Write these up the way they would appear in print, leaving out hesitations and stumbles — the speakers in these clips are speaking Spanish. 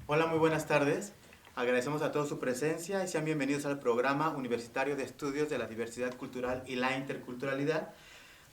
Hola, muy buenas tardes. Agradecemos a todos su presencia y sean bienvenidos al programa universitario de estudios de la diversidad cultural y la interculturalidad,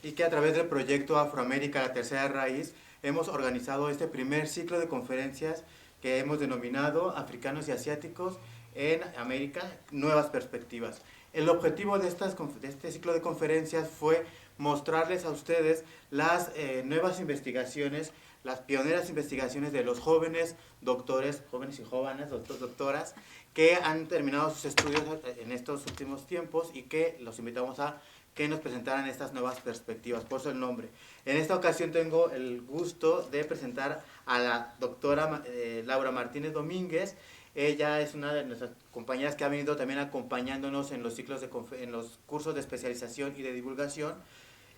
y que a través del proyecto Afroamérica, la tercera raíz, hemos organizado este primer ciclo de conferencias que hemos denominado Africanos y Asiáticos en América, Nuevas Perspectivas. El objetivo de este ciclo de conferencias fue mostrarles a ustedes las nuevas investigaciones, las pioneras investigaciones de los jóvenes doctores, jóvenes y jóvenes, doctoras, que han terminado sus estudios en estos últimos tiempos y que los invitamos a que nos presentaran estas nuevas perspectivas, por eso el nombre. En esta ocasión tengo el gusto de presentar a la doctora Laura Martínez Domínguez. Ella es una de nuestras compañeras que ha venido también acompañándonos en los en los cursos de especialización y de divulgación.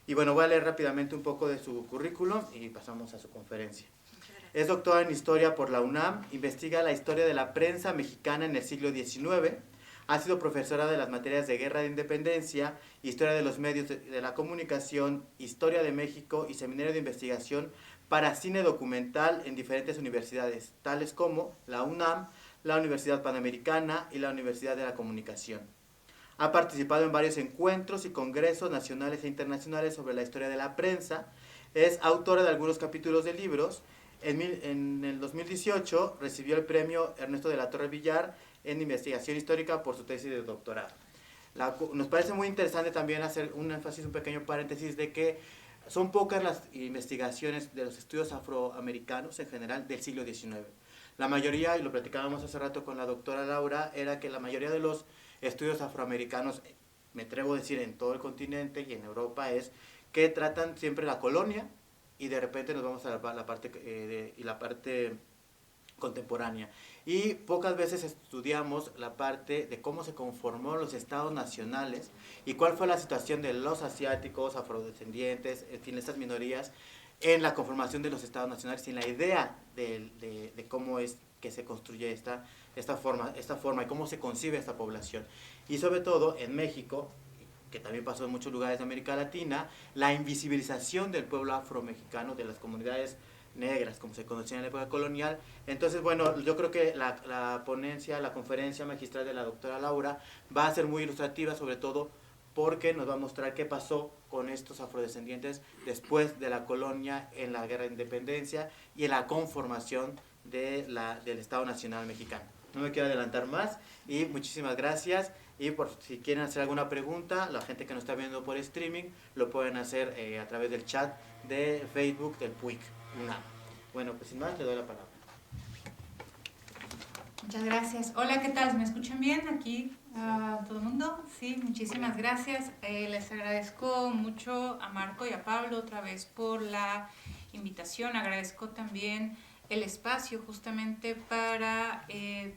Y bueno, voy a leer rápidamente un poco de su currículum y pasamos a su conferencia. Es doctora en Historia por la UNAM, investiga la historia de la prensa mexicana en el siglo XIX, ha sido profesora de las materias de Guerra de Independencia, Historia de los Medios de la Comunicación, Historia de México y Seminario de Investigación para Cine Documental en diferentes universidades, tales como la UNAM, la Universidad Panamericana y la Universidad de la Comunicación. Ha participado en varios encuentros y congresos nacionales e internacionales sobre la historia de la prensa. Es autora de algunos capítulos de libros. En el 2018 recibió el premio Ernesto de la Torre Villar en investigación histórica por su tesis de doctorado. Nos parece muy interesante también hacer un énfasis, un pequeño paréntesis, de que son pocas las investigaciones de los estudios afroamericanos en general del siglo XIX. La mayoría, y lo platicábamos hace rato con la doctora Laura, era que la mayoría de los estudios afroamericanos, me atrevo a decir en todo el continente y en Europa, es que tratan siempre la colonia y de repente nos vamos a la parte contemporánea. Y pocas veces estudiamos la parte de cómo se conformó los estados nacionales y cuál fue la situación de los asiáticos, afrodescendientes, en fin, estas minorías, en la conformación de los estados nacionales y en la idea de cómo es que se construye esta forma y cómo se concibe esta población. Y sobre todo en México, que también pasó en muchos lugares de América Latina, la invisibilización del pueblo afromexicano, de las comunidades negras, como se conocía en la época colonial. Entonces, bueno, yo creo que la ponencia, la conferencia magistral de la doctora Laura va a ser muy ilustrativa, sobre todo porque nos va a mostrar qué pasó con estos afrodescendientes después de la colonia, en la guerra de independencia y en la conformación del Estado Nacional Mexicano. No me quiero adelantar más y muchísimas gracias. Y por si quieren hacer alguna pregunta, la gente que nos está viendo por streaming lo pueden hacer a través del chat de Facebook del PUIC UNAM. Bueno, pues sin más, le doy la palabra. Muchas gracias. Hola, ¿qué tal? ¿Me escuchan bien aquí todo el mundo? Sí, muchísimas gracias. Les agradezco mucho a Marco y a Pablo otra vez por la invitación. Agradezco también el espacio justamente para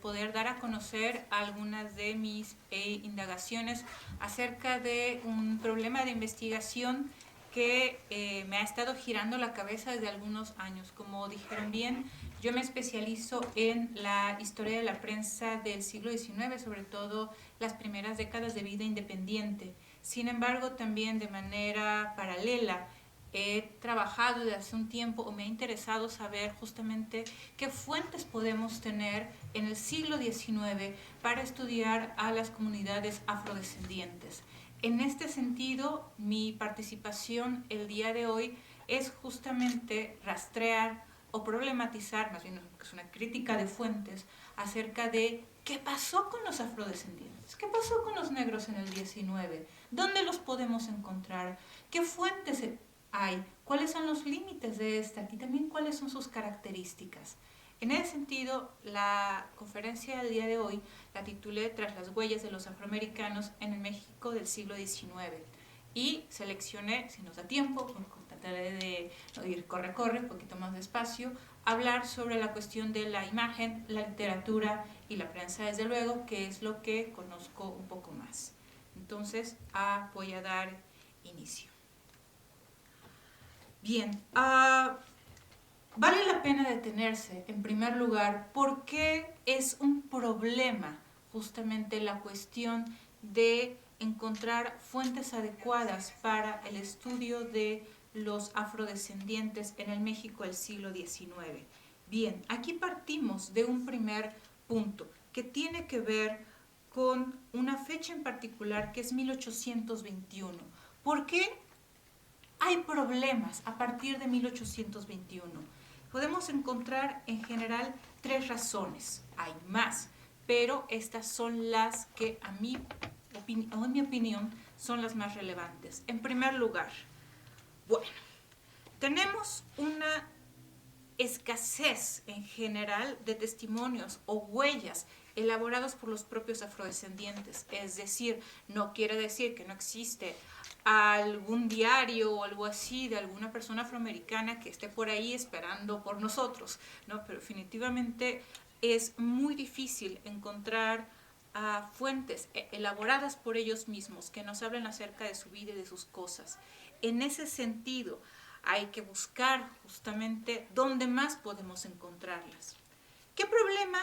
poder dar a conocer algunas de mis indagaciones acerca de un problema de investigación que me ha estado girando la cabeza desde algunos años. Como dijeron bien, yo me especializo en la historia de la prensa del siglo XIX, sobre todo las primeras décadas de vida independiente. Sin embargo, también de manera paralela he trabajado desde hace un tiempo o me ha interesado saber justamente qué fuentes podemos tener en el siglo XIX para estudiar a las comunidades afrodescendientes. En este sentido, mi participación el día de hoy es justamente rastrear o problematizar, más bien es una crítica de fuentes, acerca de qué pasó con los afrodescendientes, qué pasó con los negros en el 19, dónde los podemos encontrar, qué fuentes hay, cuáles son los límites de esta y también cuáles son sus características. En ese sentido, la conferencia del día de hoy la titulé Tras las huellas de los afroamericanos en el México del siglo XIX y seleccioné, si nos da tiempo, trataré de ir corre, un poquito más despacio, hablar sobre la cuestión de la imagen, la literatura y la prensa, desde luego, que es lo que conozco un poco más. Entonces, voy a dar inicio. Bien, vale la pena detenerse, en primer lugar, porque es un problema justamente la cuestión de encontrar fuentes adecuadas para el estudio de los afrodescendientes en el México del siglo XIX. Bien, aquí partimos de un primer punto que tiene que ver con una fecha en particular que es 1821. ¿Por qué hay problemas a partir de 1821? Podemos encontrar en general 3 razones, hay más, pero estas son las que en mi opinión son las más relevantes. En primer lugar, bueno, tenemos una escasez en general de testimonios o huellas elaborados por los propios afrodescendientes. Es decir, no quiere decir que no existe algún diario o algo así de alguna persona afroamericana que esté por ahí esperando por nosotros, ¿no? Pero definitivamente es muy difícil encontrar fuentes elaboradas por ellos mismos que nos hablen acerca de su vida y de sus cosas. En ese sentido, hay que buscar justamente dónde más podemos encontrarlas. ¿Qué problema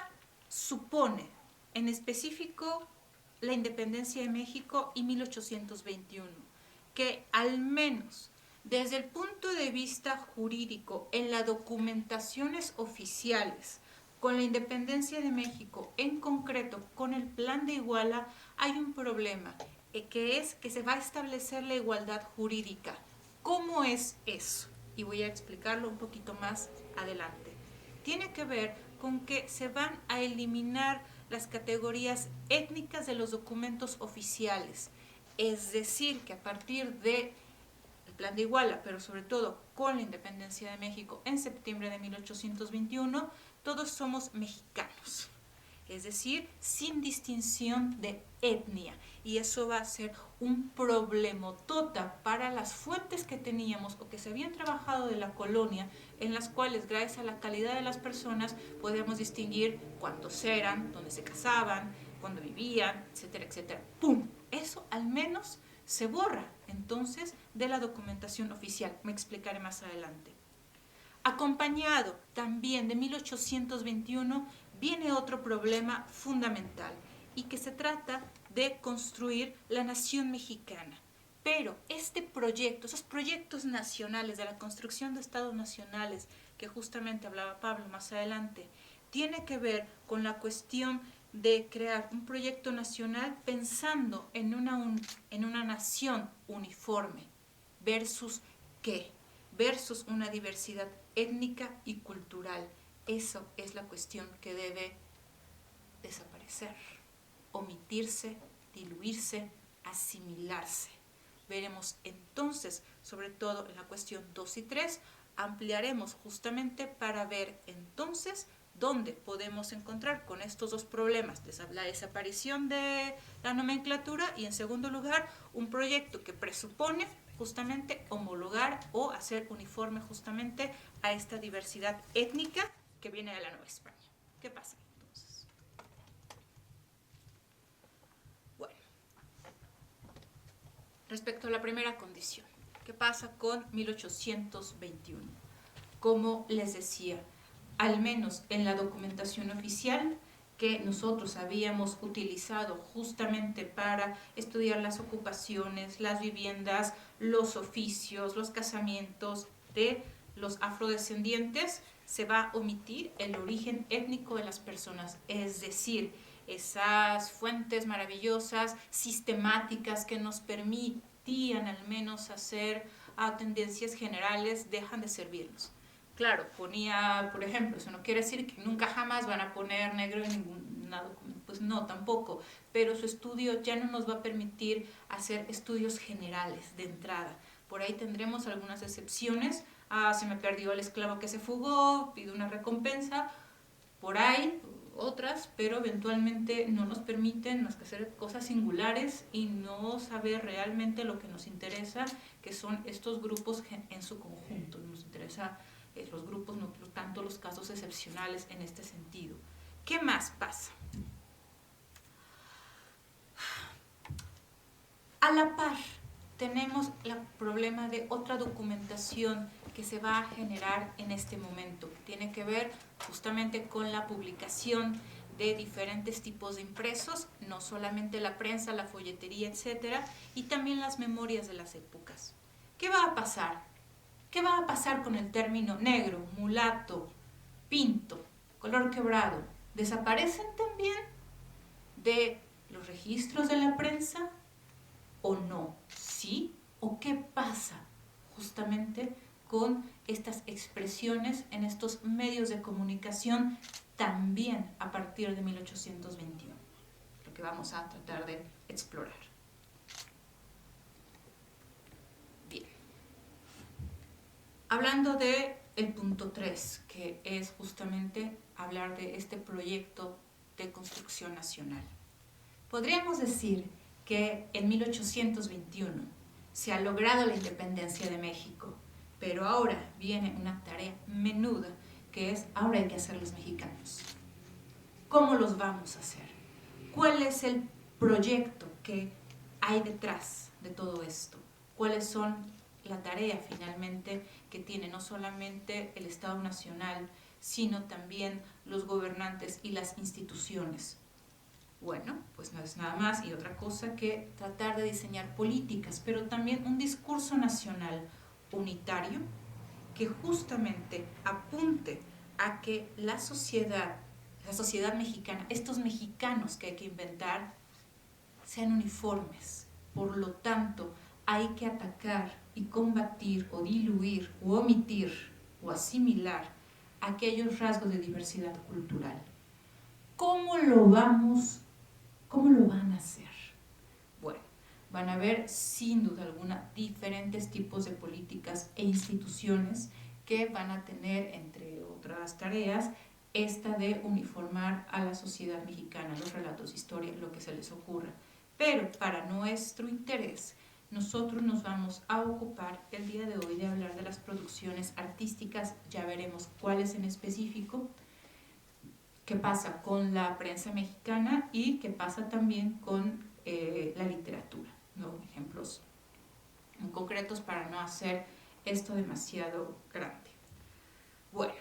supone en específico la independencia de México y 1821? Que al menos desde el punto de vista jurídico, en las documentaciones oficiales, con la independencia de México, en concreto con el Plan de Iguala, hay un problema, que es que se va a establecer la igualdad jurídica. ¿Cómo es eso? Y voy a explicarlo un poquito más adelante. Tiene que ver con que se van a eliminar las categorías étnicas de los documentos oficiales. Es decir, que a partir del Plan de Iguala, pero sobre todo con la independencia de México en septiembre de 1821, todos somos mexicanos. Es decir, sin distinción de etnia. Y eso va a ser un problemotota para las fuentes que teníamos o que se habían trabajado de la colonia, en las cuales, gracias a la calidad de las personas, podíamos distinguir cuántos eran, dónde se casaban, cuándo vivían, etcétera, etcétera. ¡Pum! Eso al menos se borra entonces de la documentación oficial. Me explicaré más adelante. Acompañado también de 1821 viene otro problema fundamental y que se trata de construir la nación mexicana. Pero este proyecto, esos proyectos nacionales de la construcción de estados nacionales que justamente hablaba Pablo más adelante, tiene que ver con la cuestión de crear un proyecto nacional pensando en una nación uniforme versus ¿qué? Versus una diversidad étnica y cultural. Eso es la cuestión que debe desaparecer, omitirse, diluirse, asimilarse. Veremos entonces, sobre todo en la cuestión 2 y 3, ampliaremos justamente para ver entonces dónde podemos encontrar con estos dos problemas, la desaparición de la nomenclatura y en segundo lugar un proyecto que presupone justamente homologar o hacer uniforme justamente a esta diversidad étnica que viene de la Nueva España. ¿Qué pasa entonces? Bueno, respecto a la primera condición, ¿qué pasa con 1821? Como les decía, al menos en la documentación oficial que nosotros habíamos utilizado justamente para estudiar las ocupaciones, las viviendas, los oficios, los casamientos de los afrodescendientes, se va a omitir el origen étnico de las personas, es decir, esas fuentes maravillosas, sistemáticas que nos permitían al menos hacer tendencias generales, dejan de servirnos. Claro, ponía, por ejemplo, eso no quiere decir que nunca jamás van a poner negro en ningún documento, pues no, tampoco, pero su estudio ya no nos va a permitir hacer estudios generales de entrada. Por ahí tendremos algunas excepciones, se me perdió el esclavo que se fugó, pido una recompensa, por ahí otras, pero eventualmente no nos permiten más que hacer cosas singulares y no saber realmente lo que nos interesa, que son estos grupos en su conjunto. Nos interesa los grupos, no tanto los casos excepcionales en este sentido. ¿Qué más pasa? A la par, tenemos el problema de otra documentación que se va a generar en este momento. Tiene que ver justamente con la publicación de diferentes tipos de impresos, no solamente la prensa, la folletería, etcétera, y también las memorias de las épocas. ¿Qué va a pasar? ¿Qué va a pasar con el término negro, mulato, Pinto, color quebrado, ¿desaparecen también de los registros de la prensa o no? ¿Sí? ¿O qué pasa justamente con estas expresiones en estos medios de comunicación también a partir de 1821? Lo que vamos a tratar de explorar. Bien. Hablando de el punto 3, que es justamente hablar de este proyecto de construcción nacional. Podríamos decir que en 1821 se ha logrado la independencia de México, pero ahora viene una tarea menuda, que es ahora hay que hacer los mexicanos. ¿Cómo los vamos a hacer? ¿Cuál es el proyecto que hay detrás de todo esto? ¿Cuáles son la tarea finalmente que tiene no solamente el Estado Nacional, sino también los gobernantes y las instituciones? Bueno, pues no es nada más y otra cosa que tratar de diseñar políticas, pero también un discurso nacional unitario que justamente apunte a que la sociedad mexicana, estos mexicanos que hay que inventar, sean uniformes. Por lo tanto, hay que atacar y combatir o diluir o omitir o asimilar aquellos rasgos de diversidad cultural. ¿Cómo lo van a hacer? Bueno, van a haber sin duda alguna diferentes tipos de políticas e instituciones que van a tener, entre otras tareas, esta de uniformar a la sociedad mexicana, los relatos de historia, lo que se les ocurra. Pero para nuestro interés, nosotros nos vamos a ocupar el día de hoy de hablar de las producciones artísticas, ya veremos cuáles en específico, qué pasa con la prensa mexicana y qué pasa también con la literatura, ¿no? Ejemplos concretos para no hacer esto demasiado grande. Bueno,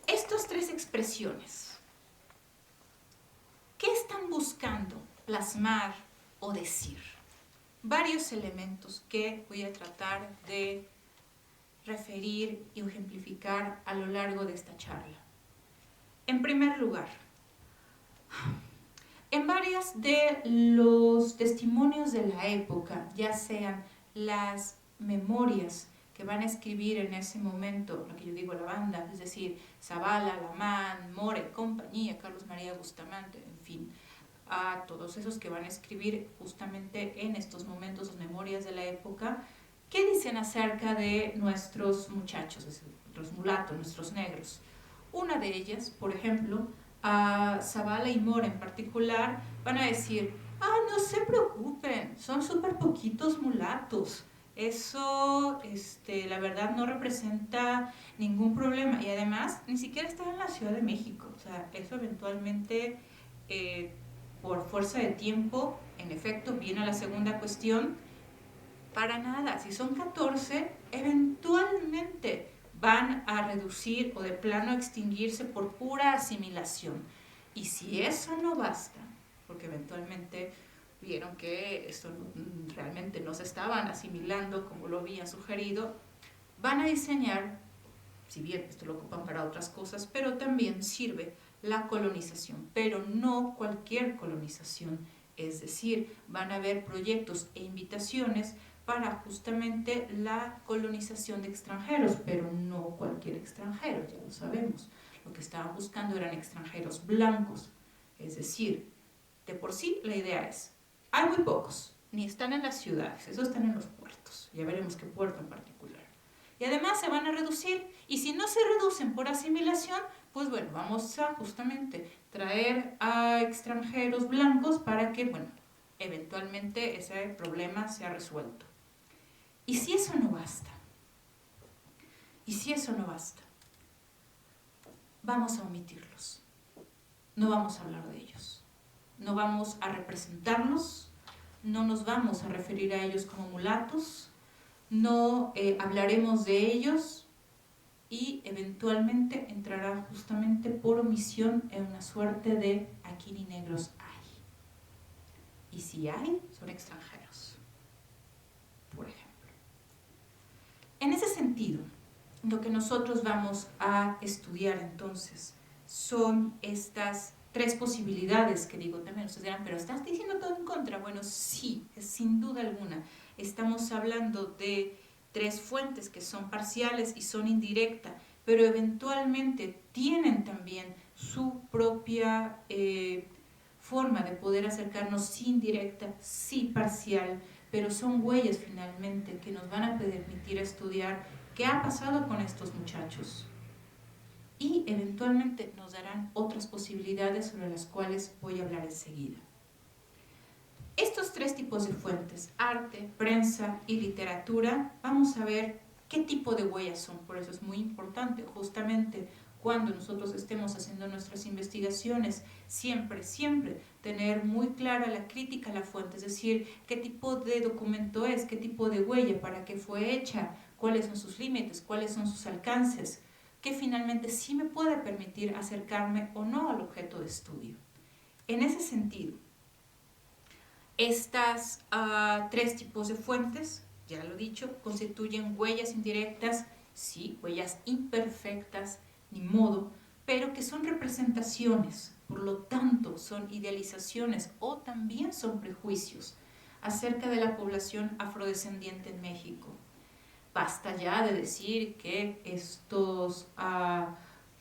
estas tres expresiones, ¿qué están buscando plasmar o decir? Varios elementos que voy a tratar de referir y ejemplificar a lo largo de esta charla. En primer lugar, en varios de los testimonios de la época, ya sean las memorias que van a escribir en ese momento, lo que yo digo la banda, es decir, Zavala, Alamán, More, compañía, Carlos María Bustamante, en fin, a todos esos que van a escribir justamente en estos momentos las memorias de la época, ¿qué dicen acerca de nuestros muchachos, nuestros mulatos, nuestros negros? Una de ellas, por ejemplo, a Zavala y More en particular, van a decir, no se preocupen, son súper poquitos mulatos. Eso, la verdad, no representa ningún problema. Y además, ni siquiera está en la Ciudad de México. O sea, eso eventualmente, por fuerza de tiempo, en efecto, viene a la segunda cuestión. Para nada, si son 14, eventualmente van a reducir o de plano extinguirse por pura asimilación. Y si eso no basta, porque eventualmente vieron que esto realmente no se estaban asimilando como lo habían sugerido, van a diseñar, si bien esto lo ocupan para otras cosas, pero también sirve la colonización, pero no cualquier colonización. Es decir, van a haber proyectos e invitaciones para justamente la colonización de extranjeros, pero no cualquier extranjero, ya lo sabemos. Lo que estaban buscando eran extranjeros blancos, es decir, de por sí la idea es, hay muy pocos, ni están en las ciudades, esos están en los puertos, ya veremos qué puerto en particular. Y además se van a reducir, y si no se reducen por asimilación, pues bueno, vamos a justamente traer a extranjeros blancos para que, bueno, eventualmente ese problema sea resuelto. ¿Y si eso no basta? Vamos a omitirlos. No vamos a hablar de ellos. No vamos a representarlos. No nos vamos a referir a ellos como mulatos. No hablaremos de ellos y eventualmente entrará justamente por omisión en una suerte de aquí ni negros hay. Y si hay, son extranjeros, por ejemplo. En ese sentido, lo que nosotros vamos a estudiar entonces son estas tres posibilidades que digo también. Ustedes dirán, pero ¿estás diciendo todo en contra? Bueno, sí, sin duda alguna. Estamos hablando de tres fuentes que son parciales y son indirectas, pero eventualmente tienen también su propia forma de poder acercarnos sí directa, sí parcial, pero son huellas finalmente que nos van a permitir estudiar qué ha pasado con estos muchachos y eventualmente nos darán otras posibilidades sobre las cuales voy a hablar enseguida. Estos tres tipos de fuentes, arte, prensa y literatura, vamos a ver qué tipo de huellas son. Por eso es muy importante justamente cuando nosotros estemos haciendo nuestras investigaciones, siempre tener muy clara la crítica a la fuente, es decir, qué tipo de documento es, qué tipo de huella, para qué fue hecha, cuáles son sus límites, cuáles son sus alcances, que finalmente sí me puede permitir acercarme o no al objeto de estudio. En ese sentido, estas tres tipos de fuentes, ya lo he dicho, constituyen huellas indirectas, sí, huellas imperfectas, ni modo, pero que son representaciones, por lo tanto son idealizaciones o también son prejuicios acerca de la población afrodescendiente en México. Basta ya de decir que estos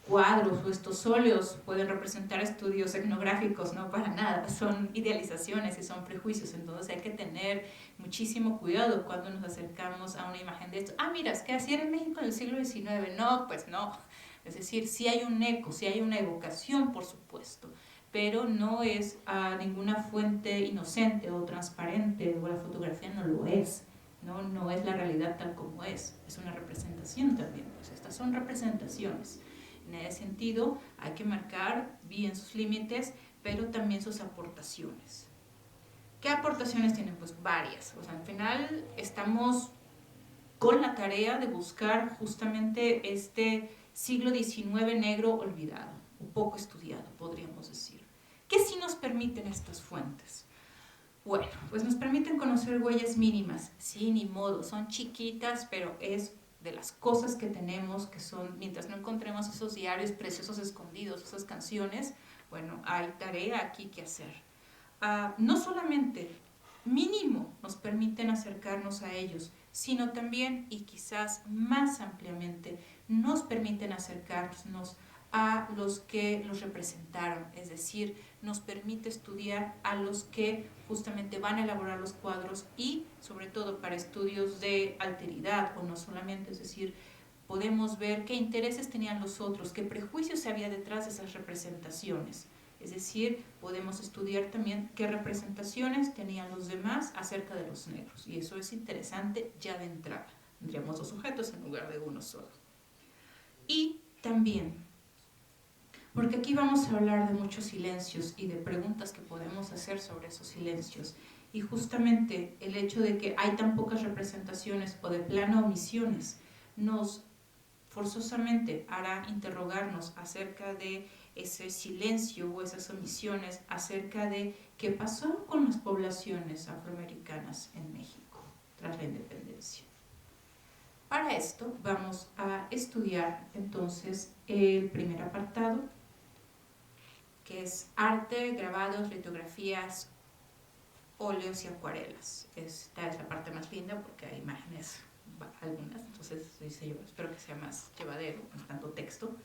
cuadros o estos óleos pueden representar estudios etnográficos, no para nada, son idealizaciones y son prejuicios, entonces hay que tener muchísimo cuidado cuando nos acercamos a una imagen de esto. Mira, es que así era en México en el siglo XIX, no, pues no, es decir, sí hay un eco, sí hay una evocación, por supuesto, pero no es ninguna fuente inocente o transparente, o la fotografía no lo es. No es la realidad tal como es una representación también, pues estas son representaciones. En ese sentido hay que marcar bien sus límites, pero también sus aportaciones. ¿Qué aportaciones tienen? Pues varias. O sea, al final estamos con la tarea de buscar justamente este siglo XIX negro olvidado, o poco estudiado, podríamos decir. ¿Qué sí nos permiten estas fuentes? Bueno, pues nos permiten conocer huellas mínimas, sí, ni modo, son chiquitas, pero es de las cosas que tenemos, que son, mientras no encontremos esos diarios preciosos escondidos, esas canciones, bueno, hay tarea aquí que hacer. No solamente mínimo nos permiten acercarnos a ellos, sino también, y quizás más ampliamente, nos permiten acercarnos a los que los representaron, es decir, nos permite estudiar a los que justamente van a elaborar los cuadros y sobre todo para estudios de alteridad o no solamente, es decir, podemos ver qué intereses tenían los otros, qué prejuicios había detrás de esas representaciones. Es decir, podemos estudiar también qué representaciones tenían los demás acerca de los negros. Y eso es interesante ya de entrada. Tendríamos dos sujetos en lugar de uno solo. Y también, porque aquí vamos a hablar de muchos silencios y de preguntas que podemos hacer sobre esos silencios. Y justamente el hecho de que hay tan pocas representaciones o de plano omisiones nos forzosamente hará interrogarnos acerca de ese silencio o esas omisiones acerca de qué pasó con las poblaciones afroamericanas en México tras la independencia. Para esto vamos a estudiar entonces el primer apartado, que es arte, grabados, litografías, óleos y acuarelas. Esta es la parte más linda porque hay imágenes algunas, entonces dice yo, espero que sea más llevadero, no tanto texto.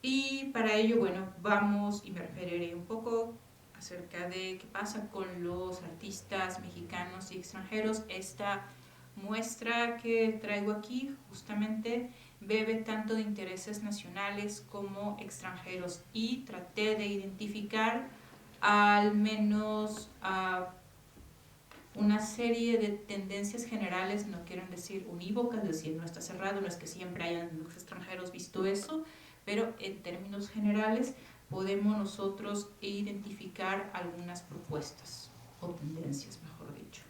Y para ello, bueno, vamos y me referiré un poco acerca de qué pasa con los artistas mexicanos y extranjeros. Esta muestra que traigo aquí justamente bebe tanto de intereses nacionales como extranjeros y traté de identificar al menos una serie de tendencias generales, no quiero decir unívocas, es decir, no está cerrado, no es que siempre hayan los extranjeros visto eso, pero en términos generales podemos nosotros identificar algunas propuestas o tendencias, mejor dicho.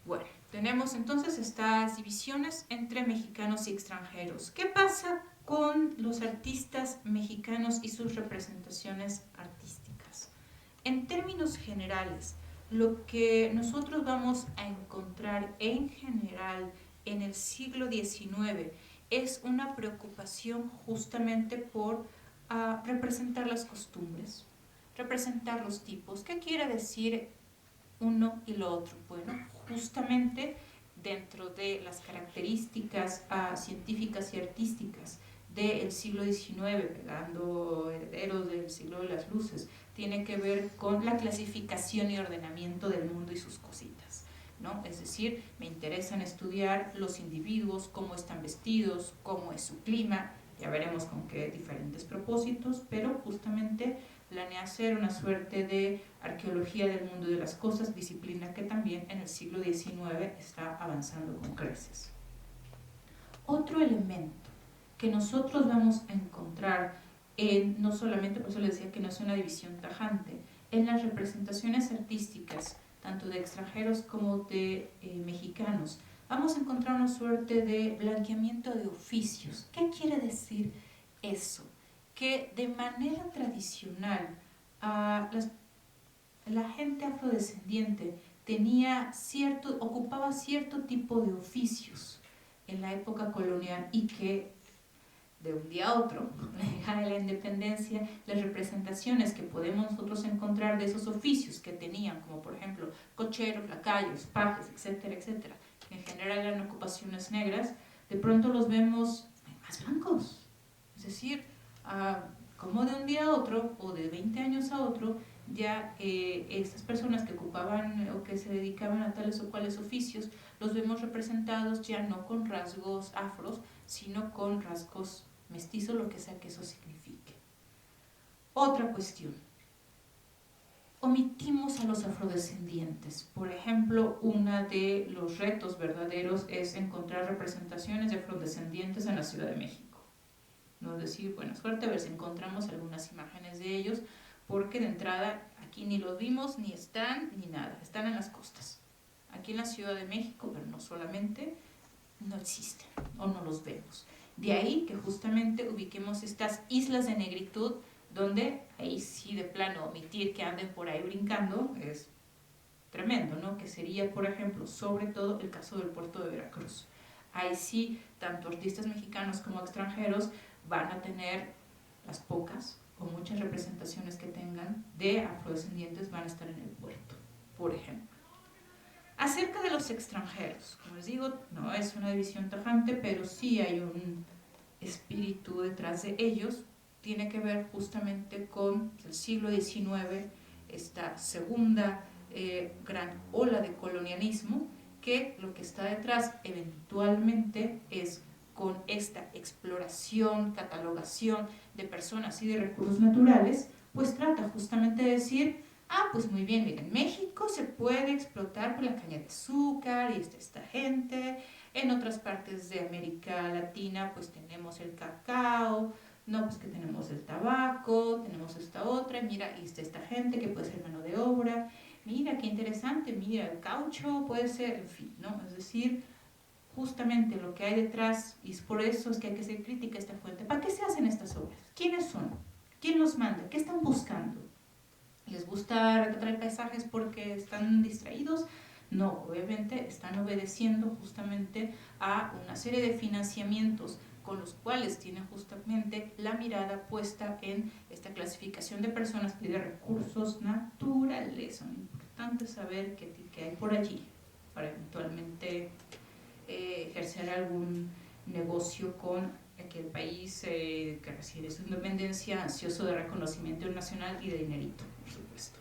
Bueno, tenemos entonces estas divisiones entre mexicanos y extranjeros. ¿Qué pasa con los artistas mexicanos y sus representaciones artísticas? En términos generales, lo que nosotros vamos a encontrar en general en el siglo XIX es una preocupación justamente por representar las costumbres, representar los tipos. ¿Qué quiere decir uno y lo otro? Bueno, justamente dentro de las características científicas y artísticas del siglo XIX, pegando herederos del siglo de las luces, tiene que ver con la clasificación y ordenamiento del mundo y sus cositas, ¿no? Es decir, me interesan estudiar los individuos, cómo están vestidos, cómo es su clima, ya veremos con qué diferentes propósitos, pero justamente planea hacer una suerte de arqueología del mundo de las cosas, disciplina que también en el siglo XIX está avanzando con creces. Otro elemento que nosotros vamos a encontrar no solamente, por eso les decía que no es una división tajante, en las representaciones artísticas, tanto de extranjeros como de mexicanos, vamos a encontrar una suerte de blanqueamiento de oficios. ¿Qué quiere decir eso? Que de manera tradicional la gente afrodescendiente ocupaba cierto tipo de oficios en la época colonial y que de un día a otro, la llegada de la independencia, las representaciones que podemos nosotros encontrar de esos oficios que tenían, como por ejemplo cocheros, lacayos, pajes, etcétera, etcétera, que en general eran ocupaciones negras, de pronto los vemos más blancos. Es decir, como de un día a otro o de 20 años a otro, ya estas personas que ocupaban o que se dedicaban a tales o cuales oficios, los vemos representados ya no con rasgos afros, sino con rasgos mestizos, lo que sea que eso signifique. Otra cuestión. Omitimos a los afrodescendientes. Por ejemplo, uno de los retos verdaderos es encontrar representaciones de afrodescendientes en la Ciudad de México. No es decir, buena suerte, a ver si encontramos algunas imágenes de ellos, porque de entrada aquí ni los vimos, ni están, ni nada. Están en las costas. Aquí en la Ciudad de México, pero no solamente, no existen o no los vemos. De ahí que justamente ubiquemos estas islas de negritud, donde ahí sí de plano omitir que anden por ahí brincando es tremendo, ¿no? Que sería, por ejemplo, sobre todo el caso del puerto de Veracruz. Ahí sí, tanto artistas mexicanos como extranjeros van a tener las pocas o muchas representaciones que tengan de afrodescendientes van a estar en el puerto, por ejemplo. Acerca de los extranjeros, como les digo, no es una división tajante, pero sí hay un espíritu detrás de ellos. Tiene que ver justamente con el siglo XIX, esta segunda gran ola de colonialismo, que lo que está detrás eventualmente es con esta exploración, catalogación de personas y de recursos naturales, pues trata justamente de decir, pues muy bien, miren, en México se puede explotar por la caña de azúcar y esta gente, en otras partes de América Latina pues tenemos el cacao, no, pues que tenemos el tabaco, tenemos esta otra, mira, y está esta gente que puede ser mano de obra, mira, qué interesante, mira, el caucho puede ser, en fin, ¿no? Es decir, justamente lo que hay detrás, y por eso es que hay que ser crítica a esta fuente. ¿Para qué se hacen estas obras? ¿Quiénes son? ¿Quién los manda? ¿Qué están buscando? ¿Les gusta retratar paisajes porque están distraídos? No, obviamente están obedeciendo justamente a una serie de financiamientos con los cuales tienen justamente la mirada puesta en esta clasificación de personas y de recursos naturales. Son importantes saber qué hay por allí para eventualmente ejercer algún negocio con aquel país que recibe su independencia, ansioso de reconocimiento internacional y de dinerito, por supuesto.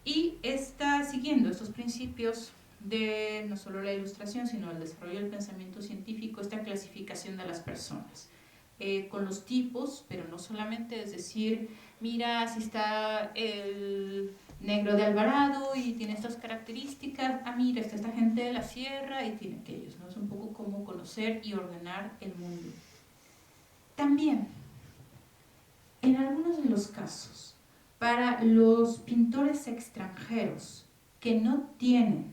Y está siguiendo estos principios de no solo la ilustración, sino el desarrollo del pensamiento científico, esta clasificación de las personas, con los tipos, pero no solamente es decir, mira, si está el negro de Alvarado y tiene estas características, mira, está esta gente de la sierra y tiene aquellos, ¿no? Es un poco como conocer y ordenar el mundo. También, en algunos de los casos, para los pintores extranjeros que no tienen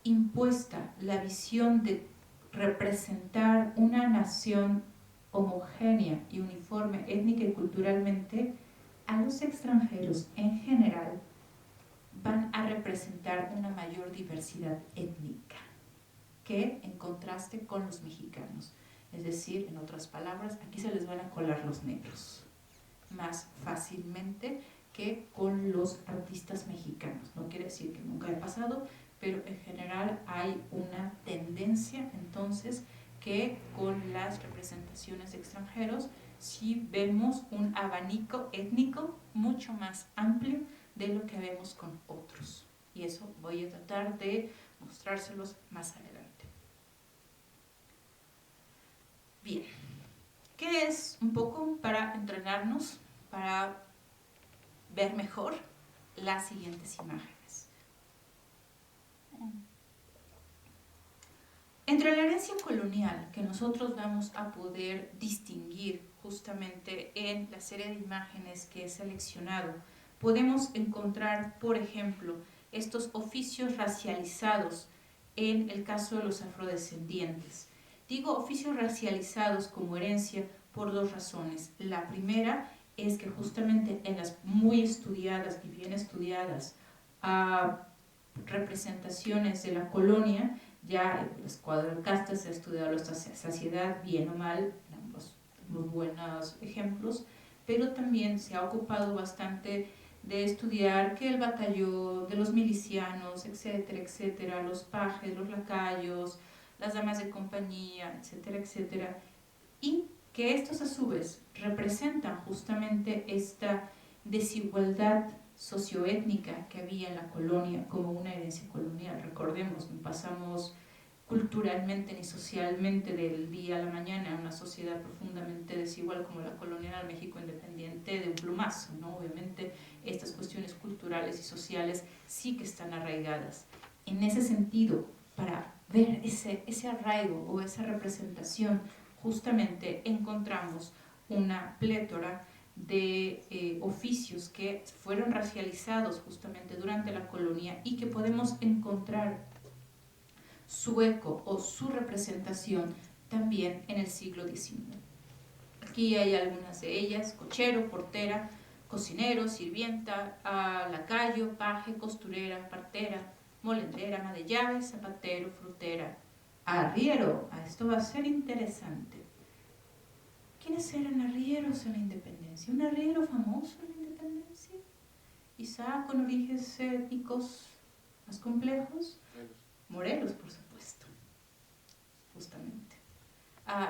impuesta la visión de representar una nación homogénea y uniforme étnica y culturalmente, a los extranjeros en general van a representar una mayor diversidad étnica. que en contraste con los mexicanos. Es decir, en otras palabras, aquí se les van a colar los negros más fácilmente que con los artistas mexicanos. No quiere decir que nunca haya pasado, pero en general hay una tendencia entonces que con las representaciones de extranjeros sí vemos un abanico étnico mucho más amplio de lo que vemos con otros. Y eso voy a tratar de mostrárselos más adelante. Bien, ¿qué es un poco para entrenarnos, para ver mejor las siguientes imágenes? Entre la herencia colonial que nosotros vamos a poder distinguir justamente en la serie de imágenes que he seleccionado, podemos encontrar, por ejemplo, estos oficios racializados en el caso de los afrodescendientes. Digo oficios racializados como herencia por dos razones. La primera es que justamente en las muy estudiadas y bien estudiadas representaciones de la colonia, ya en los cuadros de casta se ha estudiado la saciedad, bien o mal, en ambos muy buenos ejemplos, pero también se ha ocupado bastante de estudiar que el batallón de los milicianos, etcétera, etcétera, los pajes, los lacayos, las damas de compañía, etcétera, etcétera, y que estos a su vez representan justamente esta desigualdad socioétnica que había en la colonia como una herencia colonial. Recordemos, no pasamos culturalmente ni socialmente del día a la mañana en una sociedad profundamente desigual como la colonia del México independiente de un plumazo, ¿no? Obviamente estas cuestiones culturales y sociales sí que están arraigadas. En ese sentido, para ver ese arraigo o esa representación, justamente encontramos una plétora de oficios que fueron racializados justamente durante la colonia y que podemos encontrar su eco o su representación también en el siglo XIX. Aquí hay algunas de ellas: cochero, portera, cocinero, sirvienta, lacayo, paje, costurera, partera, molendera, ama de llaves, zapatero, frutera, arriero. Esto va a ser interesante. ¿Quiénes eran arrieros en la independencia? ¿Un arriero famoso en la independencia? Quizá con orígenes étnicos más complejos. Morelos, por supuesto, justamente.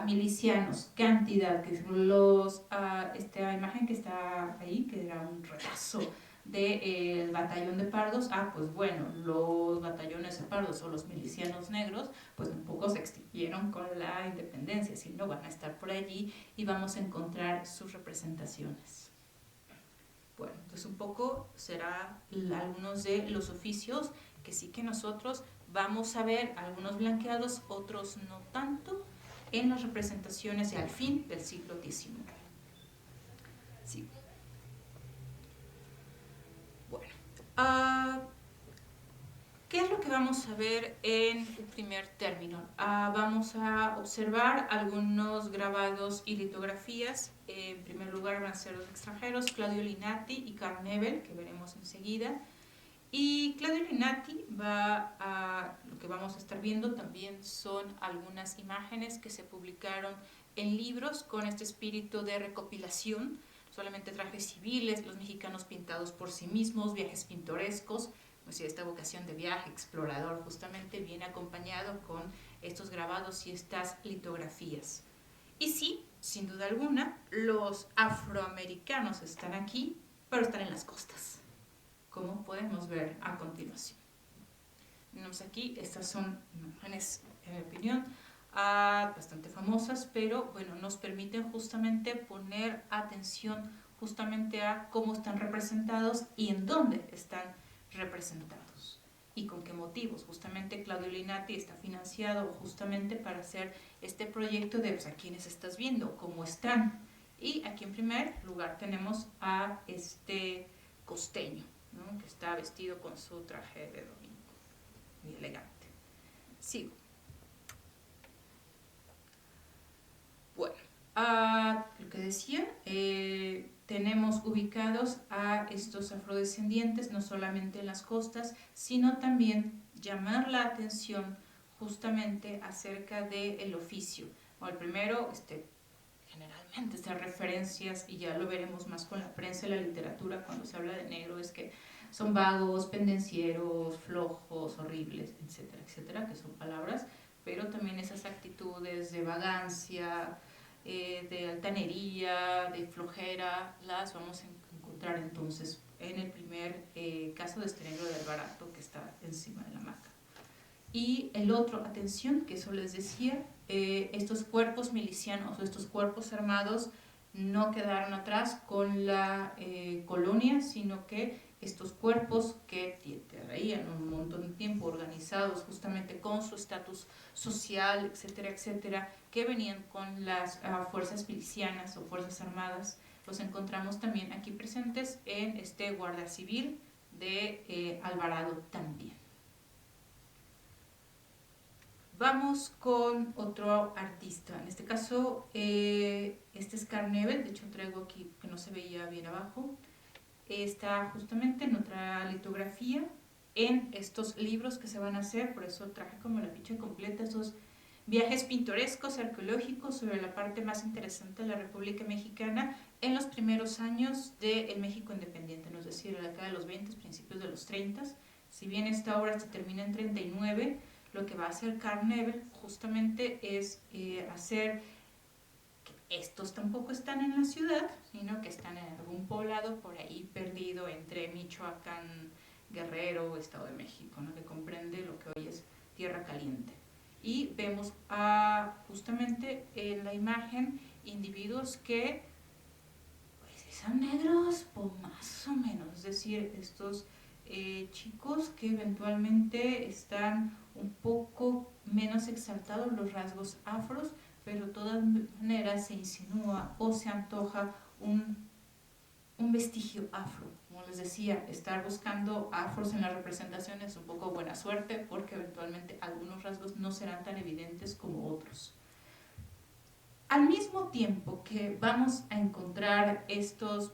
Milicianos, cantidad, que esta imagen que está ahí, que era un retazo del batallón de pardos. Pues bueno, los batallones de pardos o los milicianos negros, pues un poco se extinguieron con la independencia, si no van a estar por allí y vamos a encontrar sus representaciones. Bueno, entonces un poco será algunos de los oficios que sí que nosotros vamos a ver, algunos blanqueados, otros no tanto, en las representaciones de al fin del siglo XIX. Sí. Bueno, ¿qué es lo que vamos a ver en el primer término? Vamos a observar algunos grabados y litografías. En primer lugar van a ser los extranjeros, Claudio Linati y Carl Nebel, que veremos enseguida. Y Claudio Linati lo que vamos a estar viendo también son algunas imágenes que se publicaron en libros con este espíritu de recopilación, solamente trajes civiles, los mexicanos pintados por sí mismos, viajes pintorescos, pues esta vocación de viaje explorador justamente viene acompañado con estos grabados y estas litografías. Y sí, sin duda alguna, los afroamericanos están aquí, pero están en las costas, como podemos ver a continuación. Tenemos aquí, estas son imágenes, en mi opinión, bastante famosas, pero bueno, nos permiten justamente poner atención justamente a cómo están representados y en dónde están representados y con qué motivos. Justamente Claudio Linati está financiado justamente para hacer este proyecto de a quiénes estás viendo, cómo están. Y aquí en primer lugar tenemos a este costeño, ¿no?, que está vestido con su traje de domingo, muy elegante. Sigo. Bueno, lo que decía, tenemos ubicados a estos afrodescendientes no solamente en las costas, sino también llamar la atención justamente acerca del oficio. Bueno, el primero, generalmente estas referencias, y ya lo veremos más con la prensa y la literatura cuando se habla de negro, es que son vagos, pendencieros, flojos, horribles, etcétera, etcétera, que son palabras, pero también esas actitudes de vagancia, de altanería, de flojera, las vamos a encontrar entonces en el primer caso de este negro del barato que está encima de la hamaca. Y el otro, atención, que eso les decía, estos cuerpos milicianos o estos cuerpos armados no quedaron atrás con la colonia, sino que estos cuerpos que traían un montón de tiempo organizados justamente con su estatus social, etcétera, etcétera, que venían con las fuerzas milicianas o fuerzas armadas, los encontramos también aquí presentes en este Guardia Civil de Alvarado también. Vamos con otro artista, en este caso este es Carnevel, de hecho traigo aquí que no se veía bien abajo, está justamente en otra litografía en estos libros que se van a hacer, por eso traje como la ficha completa, estos viajes pintorescos, arqueológicos sobre la parte más interesante de la República Mexicana en los primeros años del México independiente, es decir, en la década de los 20, principios de los 30. Si bien esta obra se termina en 39, lo que va a hacer Carnevel justamente es hacer que estos tampoco están en la ciudad, sino que están en algún poblado por ahí perdido entre Michoacán, Guerrero, Estado de México, ¿no? Que comprende lo que hoy es Tierra Caliente. Y vemos justamente en la imagen individuos que pues, son negros, pues más o menos, es decir, estos chicos que eventualmente están un poco menos exaltados los rasgos afros, pero de todas maneras se insinúa o se antoja un vestigio afro. Como les decía, estar buscando afros en las representaciones es un poco buena suerte porque eventualmente algunos rasgos no serán tan evidentes como otros. Al mismo tiempo que vamos a encontrar estos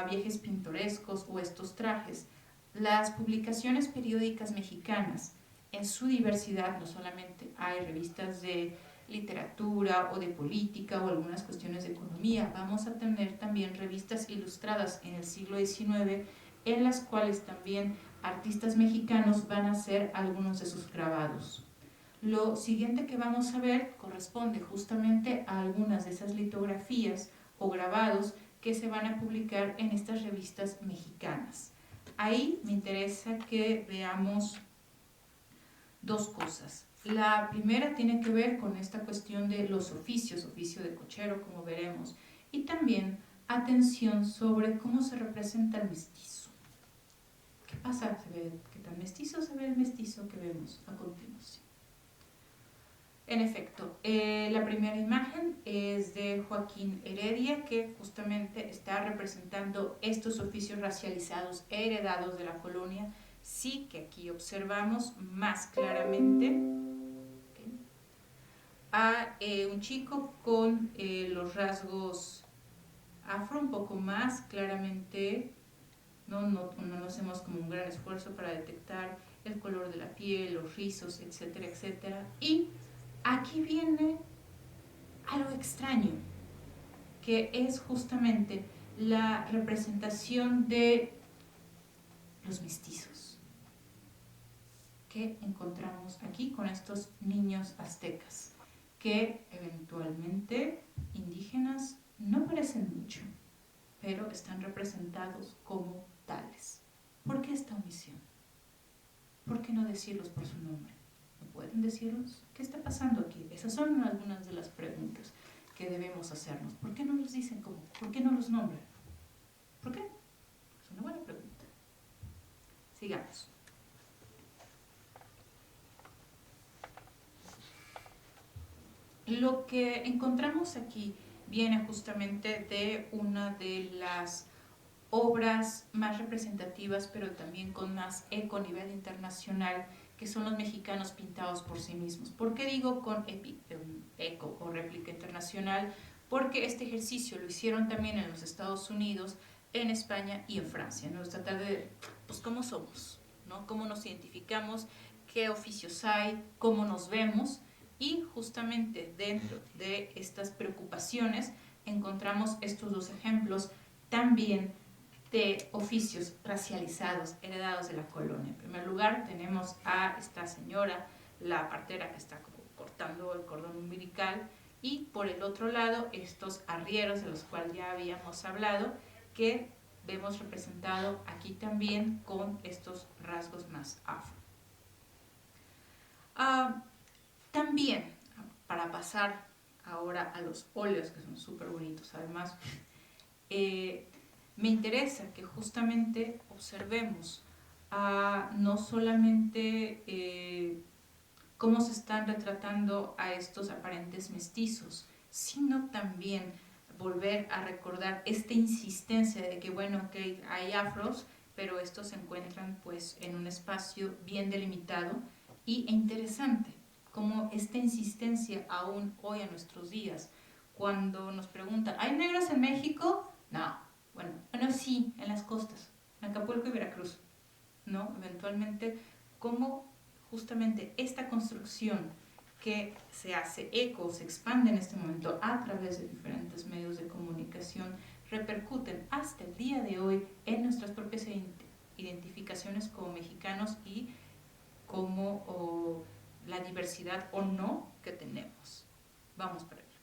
viajes pintorescos o estos trajes, las publicaciones periódicas mexicanas en su diversidad, no solamente hay revistas de literatura o de política o algunas cuestiones de economía, vamos a tener también revistas ilustradas en el siglo XIX en las cuales también artistas mexicanos van a hacer algunos de sus grabados. Lo siguiente que vamos a ver corresponde justamente a algunas de esas litografías o grabados que se van a publicar en estas revistas mexicanas. Ahí me interesa que veamos dos cosas. La primera tiene que ver con esta cuestión de los oficios, oficio de cochero, como veremos, y también atención sobre cómo se representa el mestizo. ¿Qué pasa? ¿Qué tan mestizo se ve el mestizo que vemos a continuación? En efecto, la primera imagen es de Joaquín Heredia, que justamente está representando estos oficios racializados heredados de la colonia. Sí que aquí observamos más claramente a un chico con los rasgos afro un poco más claramente, no hacemos como un gran esfuerzo para detectar el color de la piel, los rizos, etcétera, etcétera. Y aquí viene algo extraño, que es justamente la representación de los mestizos que encontramos aquí con estos niños aztecas, que eventualmente indígenas no parecen mucho, pero están representados como tales. ¿Por qué esta omisión? ¿Por qué no decirlos por su nombre? ¿No pueden decirlos? ¿Qué está pasando aquí? Esas son algunas de las preguntas que debemos hacernos. ¿Por qué no los dicen como? ¿Por qué no los nombran? ¿Por qué? Es una buena pregunta. Sigamos. Lo que encontramos aquí viene justamente de una de las obras más representativas, pero también con más eco a nivel internacional, que son los mexicanos pintados por sí mismos. ¿Por qué digo con eco o réplica internacional? Porque este ejercicio lo hicieron también en los Estados Unidos, en España y en Francia, ¿no? Es tratar de, pues, cómo somos, ¿no? Cómo nos identificamos, qué oficios hay, cómo nos vemos, y justamente dentro de estas preocupaciones encontramos estos dos ejemplos también de oficios racializados heredados de la colonia. En primer lugar tenemos a esta señora, la partera, que está como cortando el cordón umbilical, y por el otro lado estos arrieros de los cuales ya habíamos hablado, que vemos representado aquí también con estos rasgos más afro. También, para pasar ahora a los óleos, que son súper bonitos además, me interesa que justamente observemos no solamente cómo se están retratando a estos aparentes mestizos, sino también volver a recordar esta insistencia de que, bueno, ok, hay afros, pero estos se encuentran pues en un espacio bien delimitado e interesante, como esta insistencia aún hoy a nuestros días, cuando nos preguntan, ¿hay negros en México? No, bueno, sí, en las costas, en Acapulco y Veracruz, ¿no? Eventualmente, cómo justamente esta construcción que se hace eco, se expande en este momento a través de diferentes medios de comunicación, repercuten hasta el día de hoy en nuestras propias identificaciones como mexicanos y como la diversidad o no que tenemos. Vamos para ello.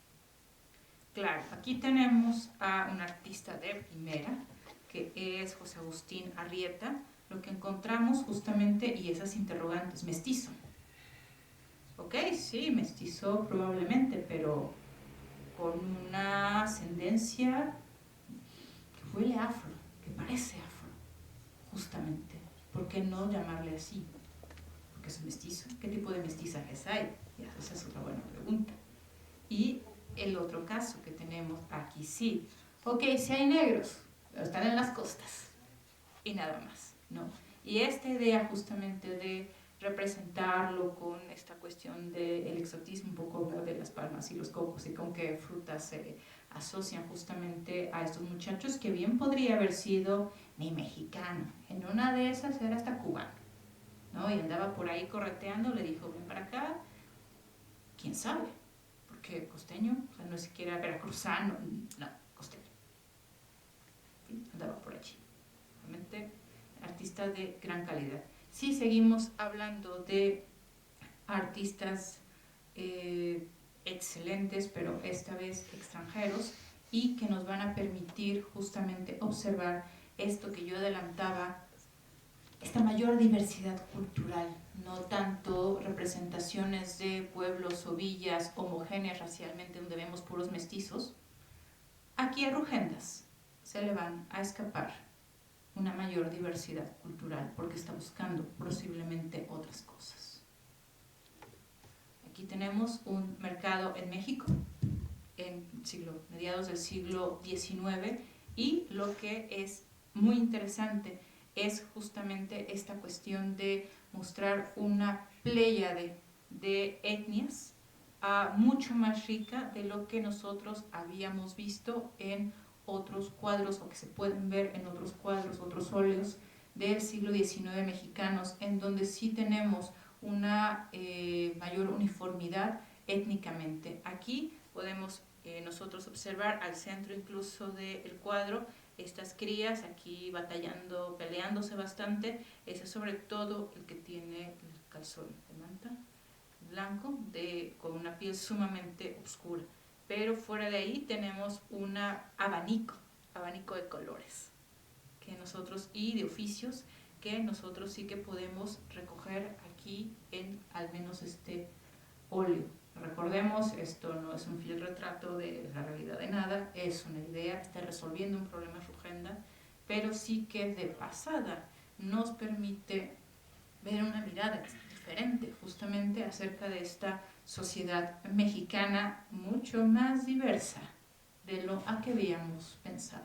Claro, aquí tenemos a un artista de primera, que es José Agustín Arrieta. Lo que encontramos justamente, y esas interrogantes, mestizo. Ok, sí, mestizo probablemente, pero con una ascendencia que huele afro, que parece afro, justamente. ¿Por qué no llamarle así? Porque es un mestizo. ¿Qué tipo de mestizajes hay? Esa es otra buena pregunta. Y el otro caso que tenemos aquí, sí. Ok, sí hay negros, pero están en las costas. Y nada más, ¿no? Y esta idea justamente de representarlo con esta cuestión del exotismo, un poco de las palmas y los cocos y con qué frutas se asocian justamente a estos muchachos, que bien podría haber sido ni mexicano, en una de esas era hasta cubano, ¿no? Y andaba por ahí correteando, le dijo, ven para acá, quién sabe, porque costeño, o sea, no es siquiera veracruzano, no, costeño, ¿sí? Andaba por allí, realmente artista de gran calidad. Sí, seguimos hablando de artistas excelentes, pero esta vez extranjeros, y que nos van a permitir justamente observar esto que yo adelantaba, esta mayor diversidad cultural, no tanto representaciones de pueblos o villas homogéneas racialmente donde vemos puros mestizos. Aquí a Rugendas se le van a escapar una mayor diversidad cultural porque está buscando posiblemente otras cosas. Aquí tenemos un mercado en México en mediados del siglo XIX, y lo que es muy interesante es justamente esta cuestión de mostrar una pléyade de etnias mucho más rica de lo que nosotros habíamos visto en otros cuadros, o que se pueden ver en otros cuadros, otros óleos del siglo XIX mexicanos, en donde sí tenemos una mayor uniformidad étnicamente. Aquí podemos nosotros observar al centro incluso del cuadro estas crías aquí batallando, peleándose bastante. Ese es sobre todo el que tiene el calzón de manta blanco con una piel sumamente oscura, pero fuera de ahí tenemos un abanico de colores que nosotros, y de oficios, que nosotros sí que podemos recoger aquí en al menos este óleo. Recordemos, esto no es un fiel retrato de la realidad de nada, es una idea, está resolviendo un problema Rugenda, pero sí que de pasada nos permite ver una mirada diferente justamente acerca de esta sociedad mexicana mucho más diversa de lo a que habíamos pensado.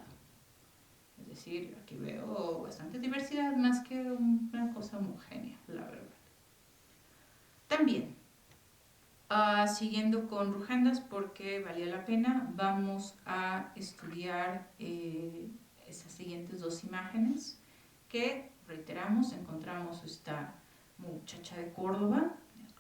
Es decir, aquí veo bastante diversidad más que una cosa homogénea, la verdad. También, siguiendo con Rugendas, porque valía la pena, vamos a estudiar esas siguientes dos imágenes que, reiteramos, encontramos esta muchacha de Córdoba.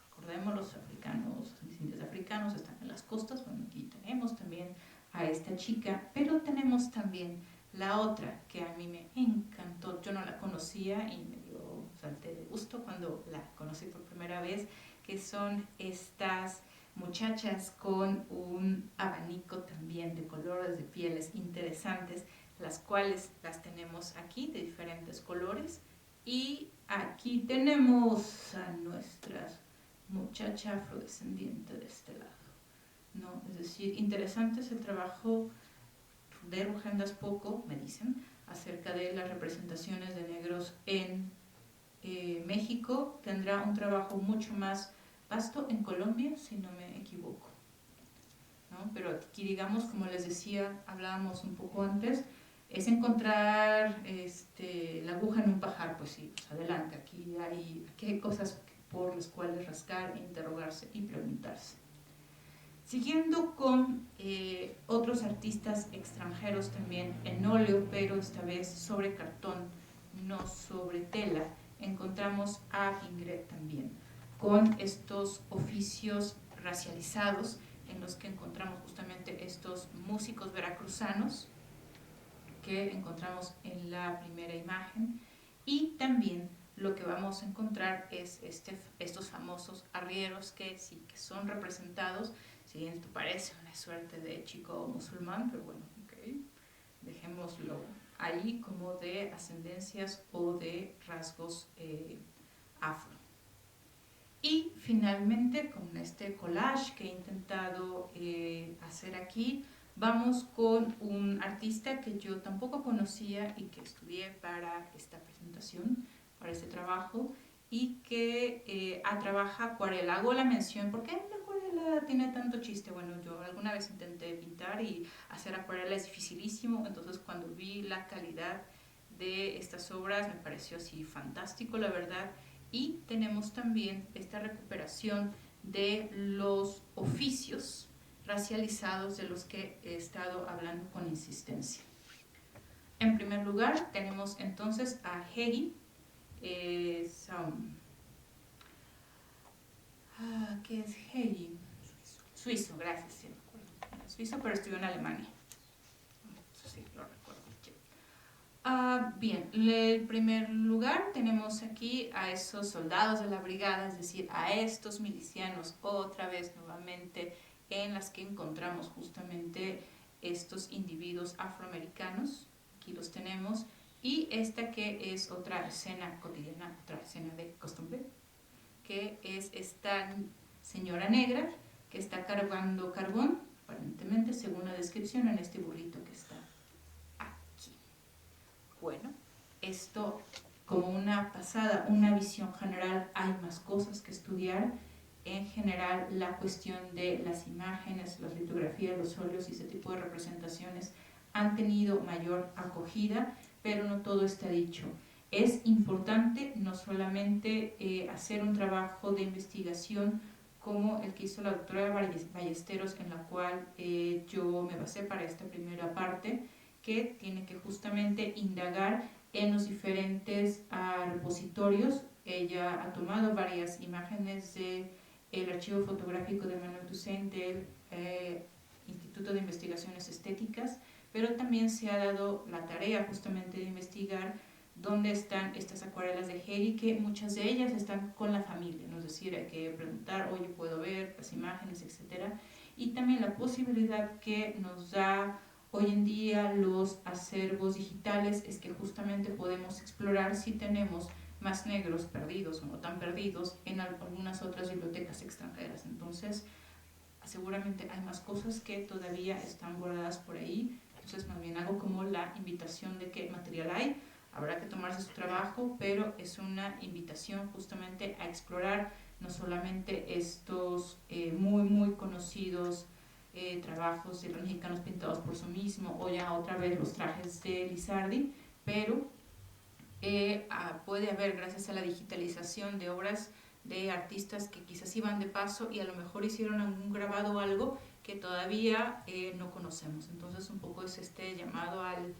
Recordemos, los africanos, los descendientes africanos están en las costas. Bueno, aquí tenemos también a esta chica, pero tenemos también la otra que a mí me encantó. Yo no la conocía y me dio salté de gusto cuando la conocí por primera vez, que son estas muchachas con un abanico también de colores de pieles interesantes, las cuales las tenemos aquí de diferentes colores. Y aquí tenemos a nuestra muchacha afrodescendiente de este lado, ¿no? Es decir, interesante es el trabajo de Rujandas Poco, me dicen, acerca de las representaciones de negros en México. Tendrá un trabajo mucho más vasto en Colombia, si no me equivoco, ¿no? Pero aquí, digamos, como les decía, hablábamos un poco antes, es encontrar la aguja en un pajar. Pues sí, pues adelante, aquí hay cosas por las cuales rascar, interrogarse y preguntarse. Siguiendo con otros artistas extranjeros también en óleo, pero esta vez sobre cartón, no sobre tela, encontramos a Ingrid también, con estos oficios racializados en los que encontramos justamente estos músicos veracruzanos que encontramos en la primera imagen, y también lo que vamos a encontrar es estos famosos arrieros que sí que son representados. Si esto parece una suerte de chico musulmán, pero bueno, okay, dejémoslo ahí como de ascendencias o de rasgos afro. Y finalmente, con este collage que he intentado hacer aquí, vamos con un artista que yo tampoco conocía y que estudié para esta presentación, para este trabajo, y que trabaja acuarela. Hago la mención, ¿por qué la acuarela tiene tanto chiste? Bueno, yo alguna vez intenté pintar y hacer acuarela es dificilísimo, entonces cuando vi la calidad de estas obras me pareció así fantástico, la verdad. Y tenemos también esta recuperación de los oficios racializados de los que he estado hablando con insistencia. En primer lugar, tenemos entonces a Hegi. ¿Qué es Hegi? Suizo, gracias. Sí, suizo, pero estudió en Alemania. Eso sí, lo recuerdo. Bien, en primer lugar tenemos aquí a esos soldados de la brigada, es decir, a estos milicianos, otra vez nuevamente, en las que encontramos justamente estos individuos afroamericanos. Aquí los tenemos. Y esta que es otra escena cotidiana, otra escena de costumbre, que es esta señora negra que está cargando carbón, aparentemente, según la descripción, en este burrito que está aquí. Bueno, esto como una pasada, una visión general. Hay más cosas que estudiar. En general, la cuestión de las imágenes, las litografías, los óleos y ese tipo de representaciones han tenido mayor acogida, pero no todo está dicho. Es importante no solamente hacer un trabajo de investigación como el que hizo la doctora Ballesteros, en la cual yo me basé para esta primera parte, que tiene que justamente indagar en los diferentes repositorios. Ella ha tomado varias imágenes del archivo fotográfico de Manuel Toussaint del Instituto de Investigaciones Estéticas, pero también se ha dado la tarea justamente de investigar dónde están estas acuarelas de Hegi, que muchas de ellas están con la familia, ¿no? Es decir, hay que preguntar, oye, ¿puedo ver las imágenes, etcétera? Y también la posibilidad que nos da hoy en día los acervos digitales es que justamente podemos explorar si tenemos más negros perdidos o no tan perdidos en algunas otras bibliotecas extranjeras. Entonces, seguramente hay más cosas que todavía están guardadas por ahí. Entonces, más bien hago como la invitación de qué material hay. Habrá que tomarse su trabajo, pero es una invitación justamente a explorar no solamente estos muy conocidos trabajos de los mexicanos pintados por sí mismo, o ya otra vez los trajes de Lizardi, pero puede haber, gracias a la digitalización, de obras de artistas que quizás iban de paso y a lo mejor hicieron algún grabado o algo que todavía no conocemos. Entonces un poco es este llamado al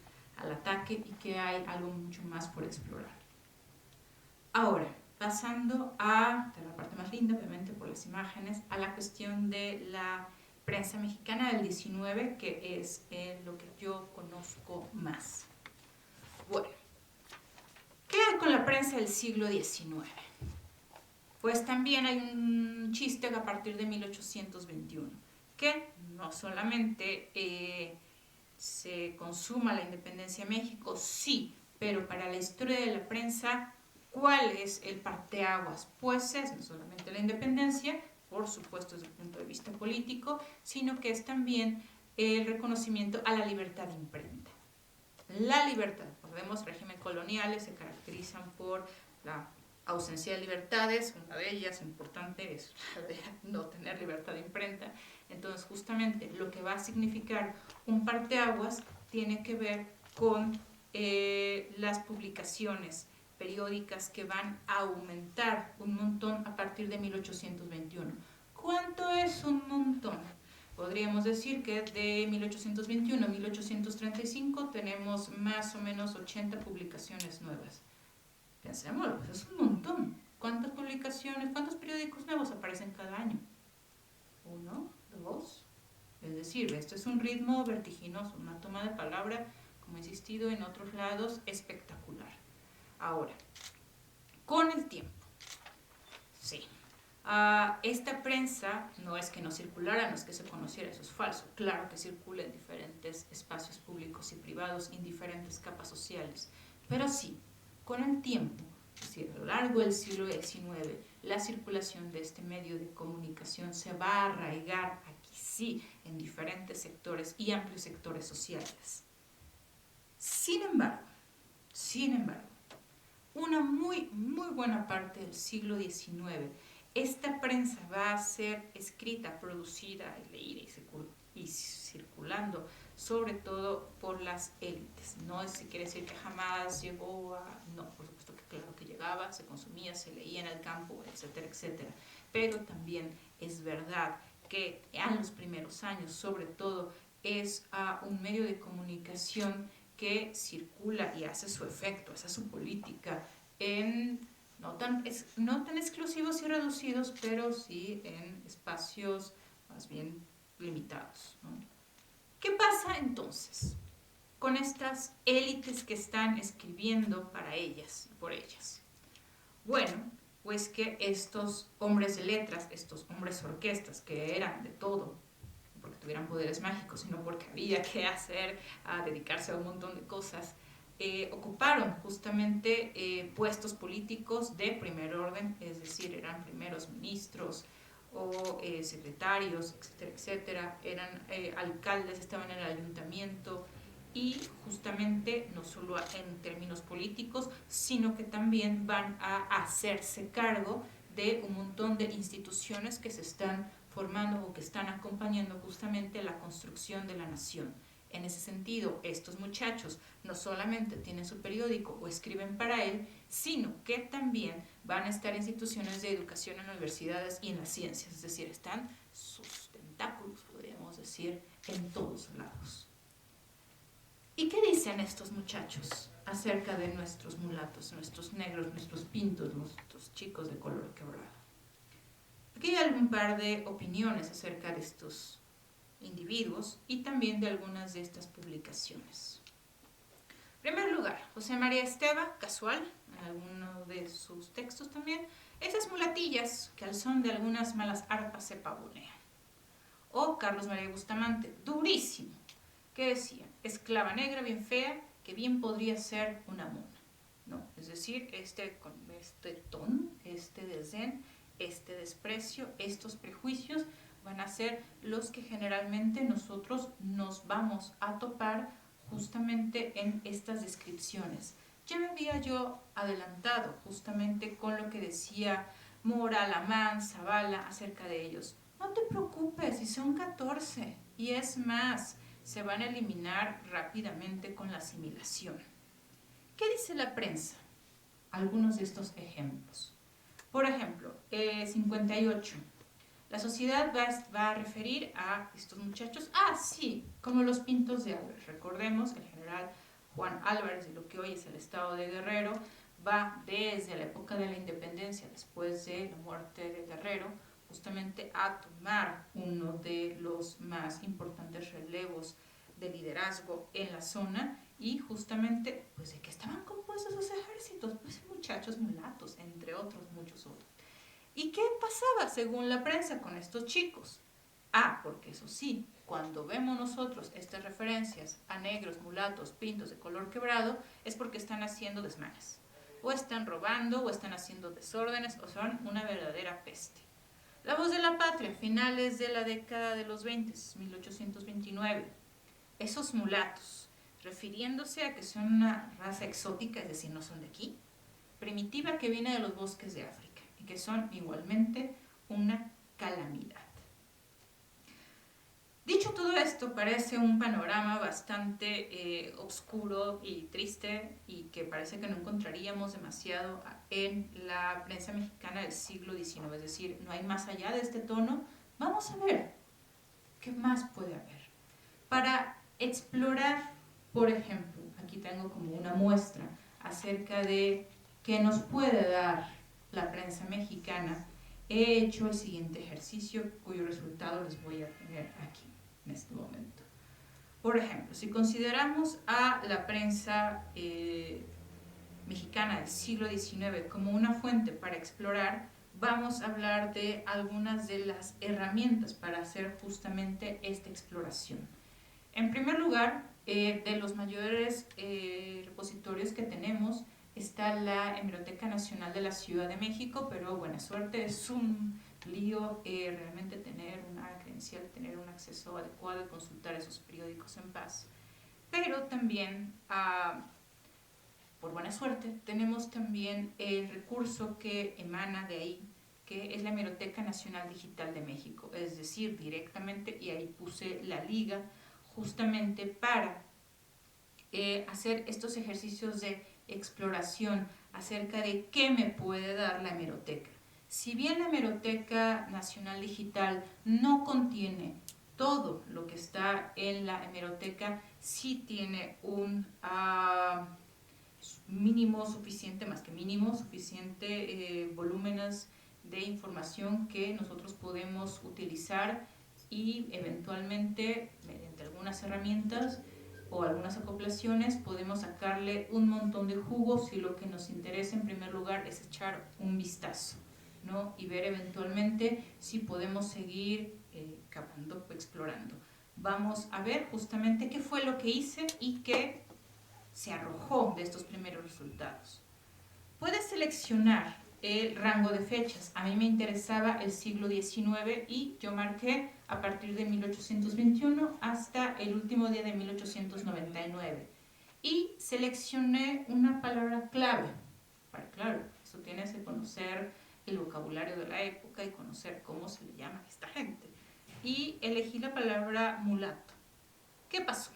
ataque y que hay algo mucho más por explorar. Ahora, pasando a la parte más linda, obviamente por las imágenes, a la cuestión de la prensa mexicana del 19, que es lo que yo conozco más. Bueno, ¿qué hay con la prensa del siglo XIX? Pues también hay un chiste a partir de 1821, que no solamente se consuma la independencia de México, sí, pero para la historia de la prensa, ¿cuál es el parteaguas? Pues es no solamente la independencia, por supuesto desde el punto de vista político, sino que es también el reconocimiento a la libertad de imprenta. La libertad, recordemos, regímenes coloniales se caracterizan por la ausencia de libertades, una de ellas importante es la de no tener libertad de imprenta. Entonces, justamente lo que va a significar un parteaguas tiene que ver con las publicaciones periódicas que van a aumentar un montón a partir de 1821. ¿Cuánto es un montón? Podríamos decir que de 1821 a 1835 tenemos más o menos 80 publicaciones nuevas. Pensémoslo, es un montón. ¿Cuántas publicaciones, cuántos periódicos nuevos aparecen cada año? 1, 2. Es decir, esto es un ritmo vertiginoso, una toma de palabra, como he insistido en otros lados, espectacular. Ahora, con el tiempo, sí. Esta prensa no es que no circulara, no es que se conociera, eso es falso. Claro que circula en diferentes espacios públicos y privados, en diferentes capas sociales. Pero sí, con el tiempo, es decir, a lo largo del siglo XIX, la circulación de este medio de comunicación se va a arraigar aquí sí, en diferentes sectores y amplios sectores sociales. Sin embargo, una muy buena parte del siglo XIX, esta prensa va a ser escrita, producida, leída y circulando, sobre todo por las élites. No quiere decir que jamás llegó a... No, por supuesto que claro que llegaba, se consumía, se leía en el campo, etcétera, etcétera. Pero también es verdad que en los primeros años, sobre todo, es un medio de comunicación que circula y hace su efecto, hace su política en no tan exclusivos y reducidos, pero sí en espacios más bien limitados, ¿no? ¿Qué pasa entonces con estas élites que están escribiendo para ellas y por ellas? Bueno, pues que estos hombres de letras, estos hombres orquestas que eran de todo, porque tuvieran poderes mágicos, sino porque había que hacer, a dedicarse a un montón de cosas, ocuparon justamente puestos políticos de primer orden, es decir, eran primeros ministros o secretarios, etcétera, etcétera, eran alcaldes, estaban en el ayuntamiento y justamente no solo en términos políticos, sino que también van a hacerse cargo de un montón de instituciones que se están formando o que están acompañando justamente la construcción de la nación. En ese sentido, estos muchachos no solamente tienen su periódico o escriben para él, sino que también van a estar en instituciones de educación en universidades y en las ciencias, es decir, están sus tentáculos, podríamos decir, en todos lados. ¿Y qué dicen estos muchachos acerca de nuestros mulatos, nuestros negros, nuestros pintos, nuestros chicos de color quebrado? Aquí hay algún par de opiniones acerca de estos individuos y también de algunas de estas publicaciones. En primer lugar, José María Esteva, casual, en alguno de sus textos también, esas mulatillas que al son de algunas malas arpas se pavonean. O Carlos María Bustamante, durísimo, que decía, esclava negra bien fea, que bien podría ser una mona. No, es decir, con este tono, este desdén, este desprecio, estos prejuicios van a ser los que generalmente nosotros nos vamos a topar justamente en estas descripciones. Ya me había yo adelantado justamente con lo que decía Mora, Alamán, Zavala acerca de ellos. No te preocupes, si son 14, y es más, se van a eliminar rápidamente con la asimilación. ¿Qué dice la prensa? Algunos de estos ejemplos. Por ejemplo, 58. La sociedad va a referir a estos muchachos, sí, como los Pintos de Álvarez. Recordemos, el general Juan Álvarez, de lo que hoy es el estado de Guerrero, va desde la época de la independencia tendencia después de la muerte de Guerrero justamente a tomar uno de los más importantes relevos de liderazgo en la zona. Y justamente, pues, ¿de qué estaban compuestos esos ejércitos? Pues muchachos mulatos, entre otros, muchos otros. ¿Y qué pasaba según la prensa con estos chicos? Porque eso sí, cuando vemos nosotros estas referencias a negros, mulatos, pintos de color quebrado, es porque están haciendo desmanes. O están robando, o están haciendo desórdenes, o son una verdadera peste. La Voz de la Patria, finales de la década de los 20, 1829. Esos mulatos, refiriéndose a que son una raza exótica, es decir, no son de aquí, primitiva, que viene de los bosques de África, y que son igualmente una calamidad. Dicho todo esto, parece un panorama bastante oscuro y triste, y que parece que no encontraríamos demasiado en la prensa mexicana del siglo XIX, es decir, no hay más allá de este tono. Vamos a ver qué más puede haber. Para explorar, por ejemplo, aquí tengo como una muestra acerca de qué nos puede dar la prensa mexicana. He hecho el siguiente ejercicio, cuyo resultado les voy a tener aquí en este momento. Por ejemplo, si consideramos a la prensa mexicana del siglo XIX como una fuente para explorar, vamos a hablar de algunas de las herramientas para hacer justamente esta exploración. En primer lugar, de los mayores repositorios que tenemos está la Hemeroteca Nacional de la Ciudad de México, pero buena suerte, es un lío realmente tener una credencial, tener un acceso adecuado y consultar esos periódicos en paz. Pero también, por buena suerte, tenemos también el recurso que emana de ahí, que es la Hemeroteca Nacional Digital de México, es decir, directamente, y ahí puse la liga, justamente para hacer estos ejercicios de exploración acerca de qué me puede dar la hemeroteca. Si bien la Hemeroteca Nacional Digital no contiene todo lo que está en la hemeroteca, sí tiene un mínimo suficiente, más que mínimo, suficiente volúmenes de información que nosotros podemos utilizar y eventualmente, mediante algunas herramientas o algunas acoplaciones, podemos sacarle un montón de jugo si lo que nos interesa en primer lugar es echar un vistazo, ¿no? Y ver eventualmente si podemos seguir cavando o explorando. Vamos a ver justamente qué fue lo que hice y qué se arrojó de estos primeros resultados. Puedes seleccionar el rango de fechas. A mí me interesaba el siglo XIX y yo marqué a partir de 1821 hasta el último día de 1899. Y seleccioné una palabra clave. Claro, eso tienes que conocer el vocabulario de la época y conocer cómo se le llama a esta gente. Y elegí la palabra mulato. ¿Qué pasó?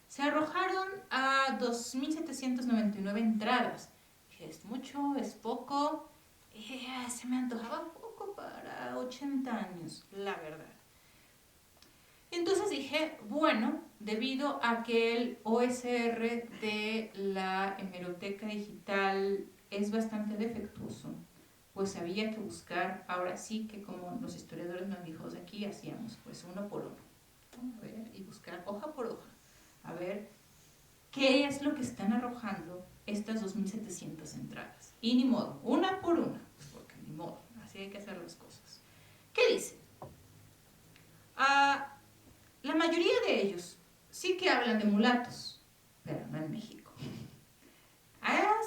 Se arrojaron a 2.799 entradas. ¿Es mucho? ¿Es poco? Se me antojaba poco para 80 años, la verdad. Entonces dije, bueno, debido a que el OSR de la hemeroteca digital es bastante defectuoso, pues había que buscar, ahora sí que como los historiadores mandijos de aquí hacíamos, pues uno por uno. A ver, y buscar hoja por hoja. A ver, ¿qué es lo que están arrojando estas 2.700 entradas? Y ni modo, una por una, porque ni modo, así hay que hacer las cosas. ¿Qué dice? La mayoría de ellos sí que hablan de mulatos, pero no en México.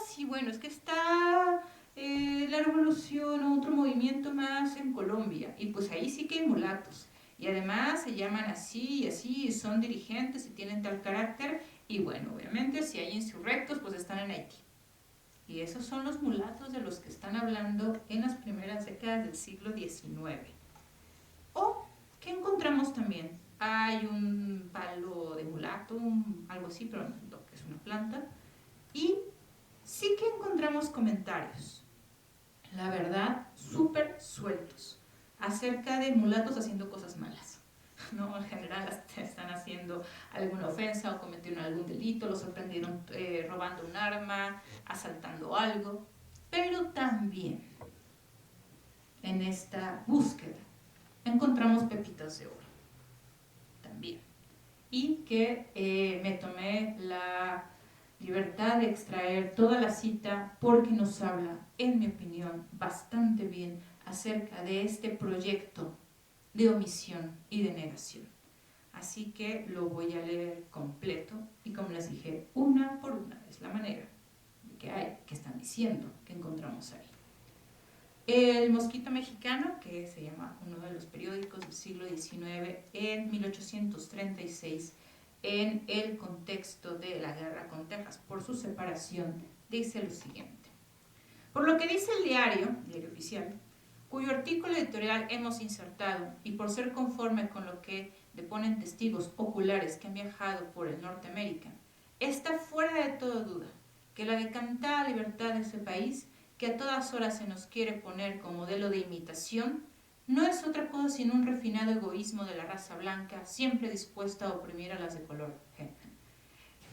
Sí, bueno, es que está la revolución o otro movimiento más en Colombia, y pues ahí sí que hay mulatos. Y además se llaman así y así, y son dirigentes y tienen tal carácter. Y bueno, obviamente si hay insurrectos, pues están en Haití. Y esos son los mulatos de los que están hablando en las primeras décadas del siglo XIX. O, ¿qué encontramos también? Hay un palo de mulato, algo así, pero no, que es una planta. Y sí que encontramos comentarios, la verdad, súper sueltos, acerca de mulatos haciendo cosas malas. ¿No? En general están haciendo alguna ofensa o cometieron algún delito, los sorprendieron robando un arma, asaltando algo. Pero también en esta búsqueda encontramos pepitas de oro, también. Y que me tomé la libertad de extraer toda la cita porque nos habla, en mi opinión, bastante bien acerca de este proyecto de omisión y de negación. Así que lo voy a leer completo y, como les dije, una por una, es la manera que están diciendo que encontramos ahí. El Mosquito Mexicano, que se llama uno de los periódicos del siglo XIX, en 1836, en el contexto de la guerra con Texas por su separación, dice lo siguiente: por lo que dice el diario oficial, cuyo artículo editorial hemos insertado, y por ser conforme con lo que deponen testigos oculares que han viajado por el Norteamérica, está fuera de toda duda que la decantada libertad de ese país, que a todas horas se nos quiere poner como modelo de imitación, no es otra cosa sino un refinado egoísmo de la raza blanca, siempre dispuesta a oprimir a las de color,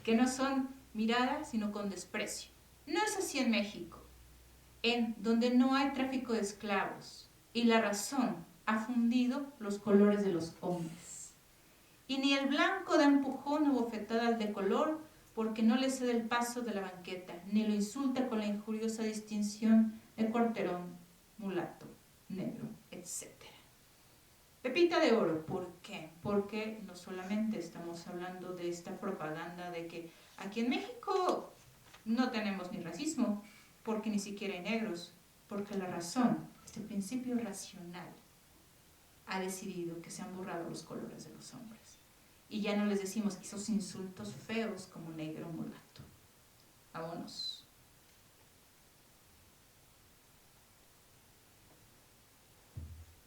que no son miradas sino con desprecio. No es así en México, en donde no hay tráfico de esclavos, y la razón ha fundido los colores de los hombres. Y ni el blanco da empujón o bofetada al de color, porque no le cede el paso de la banqueta, ni lo insulta con la injuriosa distinción de corterón, mulato, negro, etc. Pepita de oro, ¿por qué? Porque no solamente estamos hablando de esta propaganda de que aquí en México no tenemos ni racismo, porque ni siquiera hay negros, porque la razón, este principio racional, ha decidido que se han borrado los colores de los hombres. Y ya no les decimos esos insultos feos como negro o mulato. Vámonos.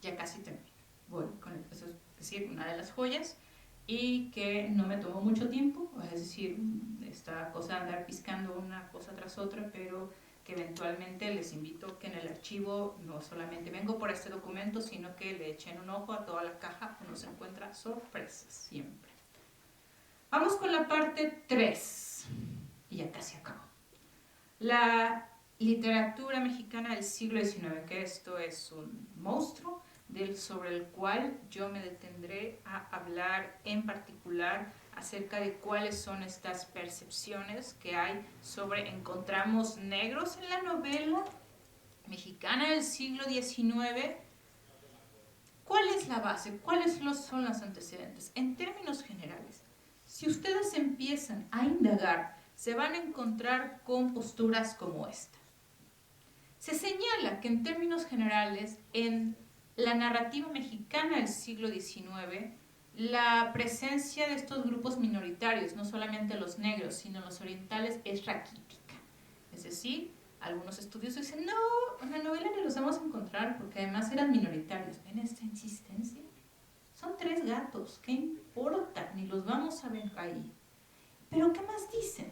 Ya casi termino. Voy con eso, es decir, una de las joyas, y que no me tomó mucho tiempo, es decir, esta cosa de andar piscando una cosa tras otra, pero que eventualmente les invito que en el archivo no solamente vengo por este documento, sino que le echen un ojo a toda la caja, uno se encuentra sorpresas siempre. Vamos con la parte 3, y ya casi acabo. La literatura mexicana del siglo XIX, que esto es un monstruo sobre el cual yo me detendré a hablar en particular acerca de cuáles son estas percepciones que hay sobre encontramos negros en la novela mexicana del siglo XIX. ¿Cuál es la base? ¿Cuáles son los antecedentes? En términos generales, si ustedes empiezan a indagar, se van a encontrar con posturas como esta. Se señala que en términos generales, en la narrativa mexicana del siglo XIX, la presencia de estos grupos minoritarios, no solamente los negros, sino los orientales, es raquítica. Es decir, algunos estudios dicen, no, en la novela ni los vamos a encontrar porque además eran minoritarios. ¿Ven esta insistencia? Son 3 gatos, ¿qué importa? Ni los vamos a ver ahí. Pero ¿qué más dicen?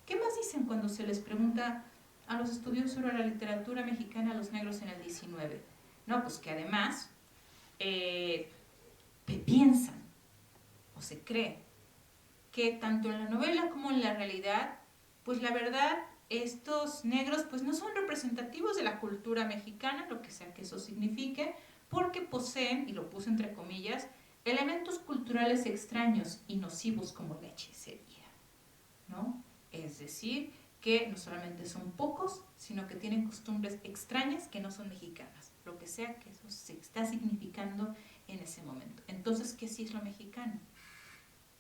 ¿Qué más dicen cuando se les pregunta a los estudios sobre la literatura mexicana a los negros en el 19? No, pues que además piensan o se cree que tanto en la novela como en la realidad, pues la verdad, estos negros pues no son representativos de la cultura mexicana, lo que sea que eso signifique, porque poseen, y lo puse entre comillas, elementos culturales extraños y nocivos como la hechicería, ¿no? Es decir, que no solamente son pocos, sino que tienen costumbres extrañas que no son mexicanas, lo que sea que eso se está significando en ese momento. Entonces, ¿qué sí es lo mexicano?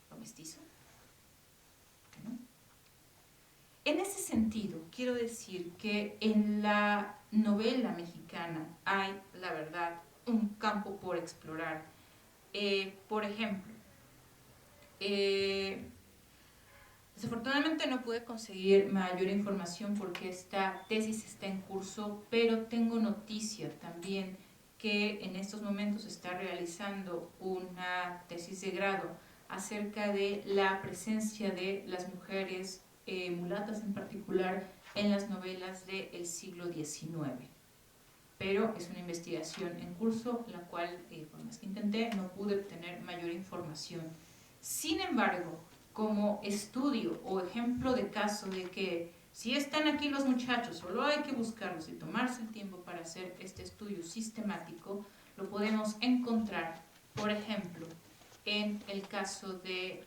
¿Lo mestizo? ¿No? En ese sentido, quiero decir que en la novela mexicana hay, la verdad, un campo por explorar. Por ejemplo, desafortunadamente no pude conseguir mayor información porque esta tesis está en curso, pero tengo noticia también que en estos momentos se está realizando una tesis de grado acerca de la presencia de las mujeres mulatas en particular en las novelas del siglo XIX. Pero es una investigación en curso, la cual, por más que intenté, no pude obtener mayor información. Sin embargo, como estudio o ejemplo de caso de que Si están aquí los muchachos, solo hay que buscarlos y tomarse el tiempo para hacer este estudio sistemático. Lo podemos encontrar, por ejemplo, en el caso de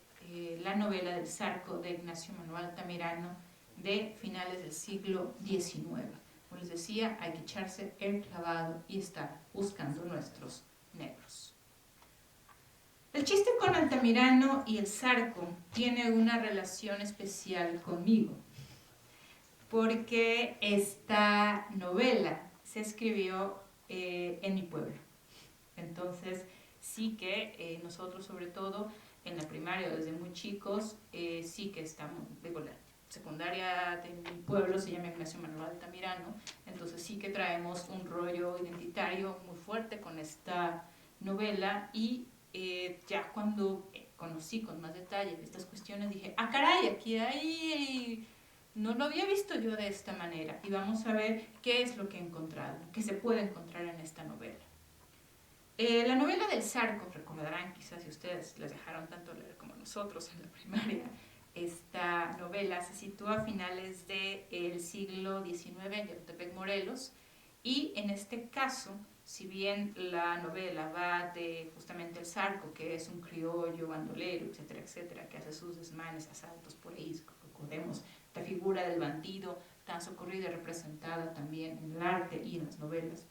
la novela del Zarco de Ignacio Manuel Altamirano de finales del siglo XIX. Como les decía, hay que echarse el clavado y estar buscando nuestros negros. El chiste con Altamirano y el Zarco tiene una relación especial conmigo, porque esta novela se escribió en mi pueblo. Entonces, sí que nosotros, sobre todo en la primaria, desde muy chicos, sí que estamos, digo, la secundaria de mi pueblo se llama Ignacio Manuel Altamirano, entonces sí que traemos un rollo identitario muy fuerte con esta novela y ya cuando conocí con más detalle estas cuestiones dije, ah caray, aquí hay... No lo había visto yo de esta manera y vamos a ver qué es lo que he encontrado, qué se puede encontrar en esta novela. La novela del Zarco, recordarán quizás si ustedes les dejaron tanto leer como nosotros en la primaria, esta novela se sitúa a finales del siglo XIX en Yautepec, Morelos, y en este caso, si bien la novela va de justamente el Zarco, que es un criollo, bandolero, etcétera, etcétera, que hace sus desmanes, asaltos por ahí, recordemos, esta figura del bandido tan socorrida y representada también en el arte y en las novelas.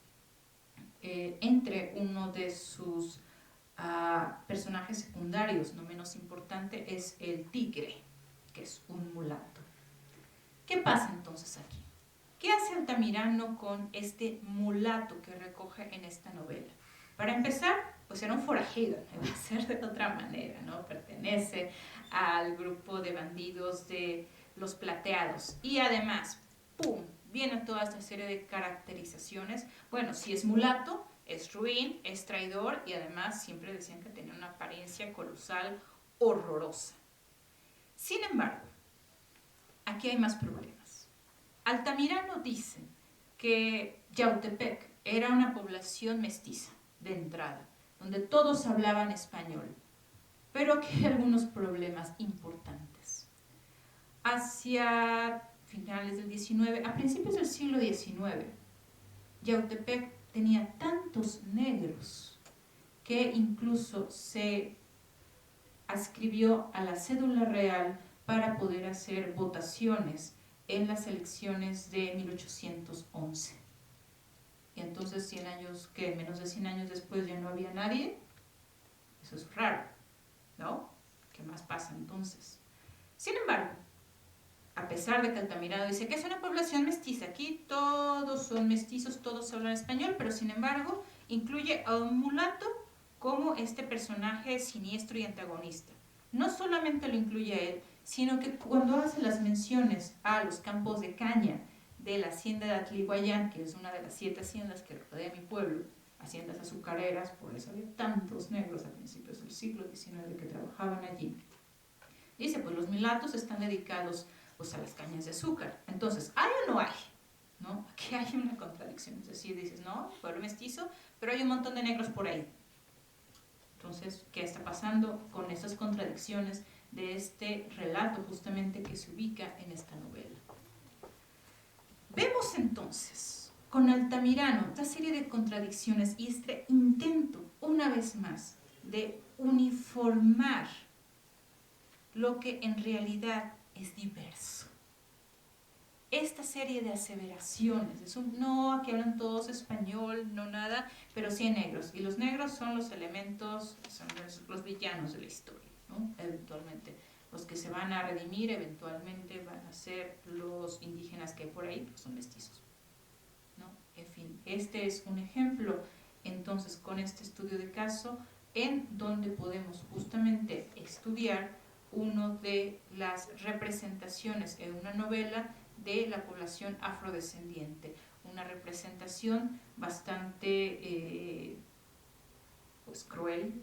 Entre uno de sus personajes secundarios, no menos importante, es el tigre, que es un mulato. ¿Qué pasa entonces aquí? ¿Qué hace Altamirano con este mulato que recoge en esta novela? Para empezar, pues era un forajido, no iba a ser de otra manera, ¿no? Pertenece al grupo de bandidos de los Plateados y además, ¡pum!, viene toda esta serie de caracterizaciones. Bueno, si es mulato, es ruin, es traidor y además siempre decían que tenía una apariencia colosal, horrorosa. Sin embargo, aquí hay más problemas. Altamirano dice que Yautepec era una población mestiza de entrada, donde todos hablaban español, pero que hay algunos problemas importantes. Hacia finales del XIX, a principios del siglo XIX, Yautepec tenía tantos negros que incluso se adscribió a la cédula real para poder hacer votaciones en las elecciones de 1811. Y entonces 100 años, ¿qué? Menos de 100 años después ya no había nadie. Eso es raro, ¿no? ¿Qué más pasa entonces? Sin embargo, a pesar de que Altamirano dice que es una población mestiza, aquí todos son mestizos, todos hablan español, pero sin embargo incluye a un mulato como este personaje siniestro y antagonista. No solamente lo incluye a él, sino que cuando hace las menciones a los campos de caña de la hacienda de Atliguayán, que es una de las 7 haciendas que rodea mi pueblo, haciendas azucareras, por eso había tantos negros a principios del siglo XIX que trabajaban allí. Dice, pues los mulatos están dedicados pues a las cañas de azúcar. Entonces, ¿hay o no hay? ¿No? Aquí hay una contradicción. Es decir, dices, no, pueblo mestizo, pero hay un montón de negros por ahí. Entonces, ¿qué está pasando con esas contradicciones de este relato justamente que se ubica en esta novela? Vemos entonces con Altamirano esta serie de contradicciones y este intento, una vez más, de uniformar lo que en realidad es diverso. Esta serie de aseveraciones, no, aquí hablan todos español, no nada, pero sí hay negros, y los negros son los elementos, son los villanos de la historia, ¿no? Eventualmente, los que se van a redimir, eventualmente van a ser los indígenas que hay por ahí, pues son mestizos, ¿no? En fin, este es un ejemplo, entonces, con este estudio de caso, en donde podemos justamente estudiar una de las representaciones en una novela de la población afrodescendiente, una representación bastante pues cruel,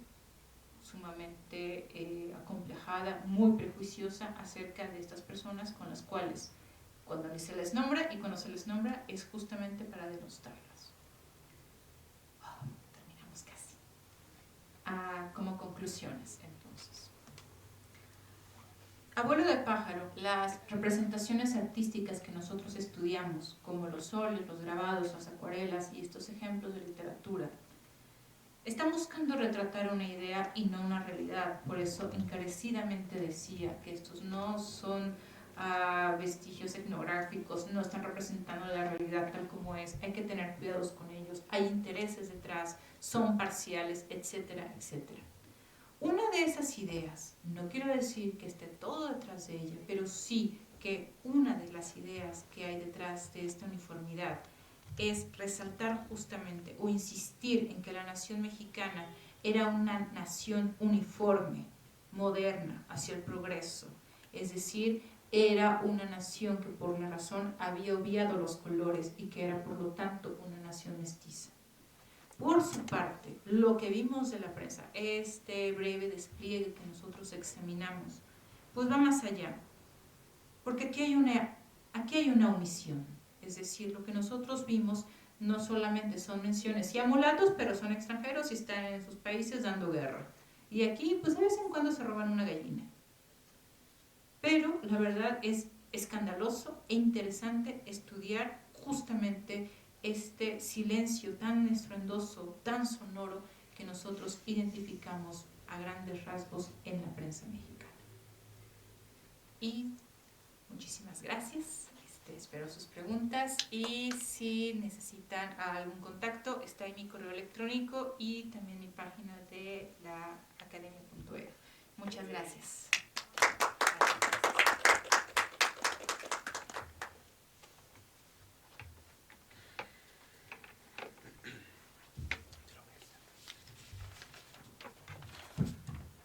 sumamente acomplejada, muy prejuiciosa acerca de estas personas con las cuales cuando ni se les nombra y cuando se les nombra es justamente para denostarlas. Terminamos casi. Como conclusiones entonces. Abuelo de pájaro, las representaciones artísticas que nosotros estudiamos, como los óleos, los grabados, las acuarelas y estos ejemplos de literatura, están buscando retratar una idea y no una realidad. Por eso encarecidamente decía que estos no son vestigios etnográficos, no están representando la realidad tal como es. Hay que tener cuidados con ellos, hay intereses detrás, son parciales, etcétera, etcétera. Una de esas ideas, no quiero decir que esté todo detrás de ella, pero sí que una de las ideas que hay detrás de esta uniformidad es resaltar justamente o insistir en que la nación mexicana era una nación uniforme, moderna, hacia el progreso. Es decir, era una nación que por una razón había obviado los colores y que era por lo tanto una nación mestiza. Por su parte, lo que vimos de la prensa, este breve despliegue que nosotros examinamos, pues va más allá, porque aquí hay una omisión. Es decir, lo que nosotros vimos no solamente son menciones y a mulatos, pero son extranjeros y están en sus países dando guerra. Y aquí, pues de vez en cuando se roban una gallina. Pero la verdad es escandaloso e interesante estudiar justamente este silencio tan estruendoso, tan sonoro, que nosotros identificamos a grandes rasgos en la prensa mexicana. Y muchísimas gracias. Espero sus preguntas y si necesitan algún contacto, está en mi correo electrónico y también mi página de la academia.edu. Muchas gracias.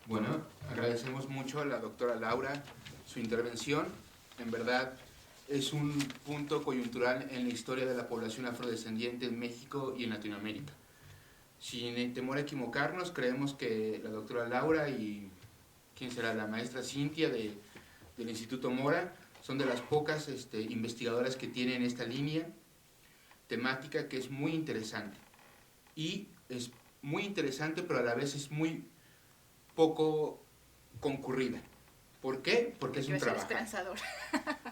Bueno, agradecemos mucho a la doctora Laura su intervención. En verdad es un punto coyuntural en la historia de la población afrodescendiente en México y en Latinoamérica. Sin temor a equivocarnos, creemos que la doctora Laura y ¿quién será? La maestra Cintia del Instituto Mora son de las pocas investigadoras que tienen esta línea temática que es muy interesante. Y es muy interesante, pero a la vez es muy poco concurrida. ¿Por qué? Porque es un trabajal.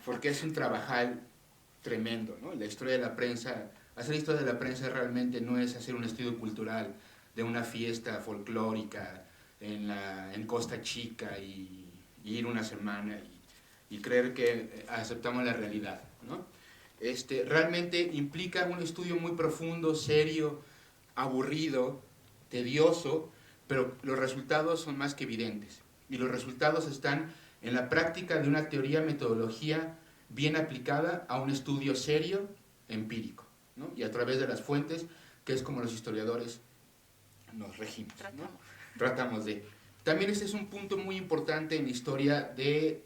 Porque es un trabajal tremendo, ¿no? La historia de la prensa, hacer historia de la prensa realmente no es hacer un estudio cultural de una fiesta folclórica en Costa Chica y ir una semana y creer que aceptamos la realidad, ¿no? Realmente implica un estudio muy profundo, serio, aburrido, tedioso, pero los resultados son más que evidentes. Y los resultados están en la práctica de una teoría, metodología bien aplicada a un estudio serio, empírico, ¿no? Y a través de las fuentes, que es como los historiadores nos regimos, ¿no? Tratamos de. También este es un punto muy importante en la historia de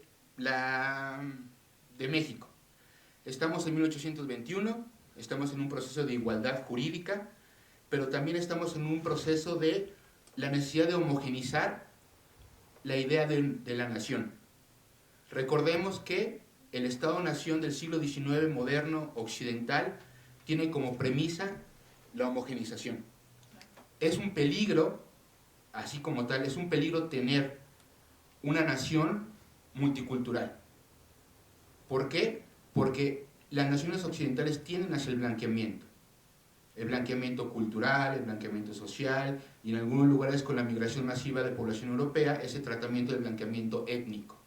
México. Estamos en 1821, estamos en un proceso de igualdad jurídica, pero también estamos en un proceso de la necesidad de homogenizar la idea de la nación. Recordemos que el Estado-nación del siglo XIX moderno, occidental, tiene como premisa la homogenización. Es un peligro, así como tal, es un peligro tener una nación multicultural. ¿Por qué? Porque las naciones occidentales tienden hacia el blanqueamiento cultural, el blanqueamiento social, y en algunos lugares con la migración masiva de población europea, ese tratamiento del blanqueamiento étnico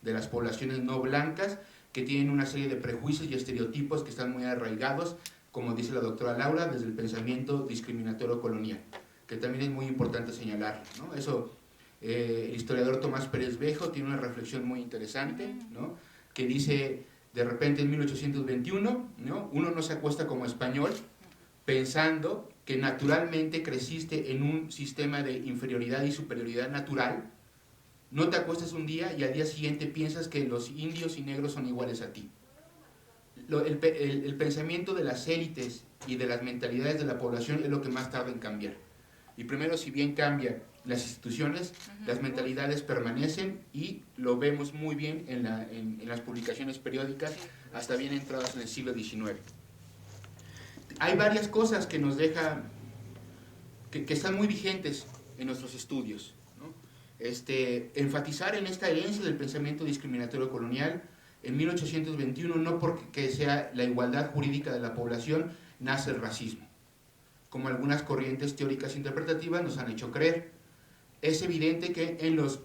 de las poblaciones no blancas, que tienen una serie de prejuicios y estereotipos que están muy arraigados, como dice la doctora Laura, desde el pensamiento discriminatorio colonial, que también es muy importante señalarlo, ¿no? Eso, el historiador Tomás Pérez Bejo tiene una reflexión muy interesante, ¿no? Que dice, de repente en 1821, ¿no? Uno no se acuesta como español pensando que naturalmente creciste en un sistema de inferioridad y superioridad natural. No te acuestas un día y al día siguiente piensas que los indios y negros son iguales a ti. El pensamiento de las élites y de las mentalidades de la población es lo que más tarda en cambiar. Y primero, si bien cambian las instituciones, las mentalidades permanecen, y lo vemos muy bien en las publicaciones periódicas hasta bien entradas en el siglo XIX. Hay varias cosas que nos deja, que están muy vigentes en nuestros estudios, ¿no? enfatizar en esta herencia del pensamiento discriminatorio colonial. En 1821, no porque sea la igualdad jurídica de la población, nace el racismo, como algunas corrientes teóricas interpretativas nos han hecho creer. Es evidente que en los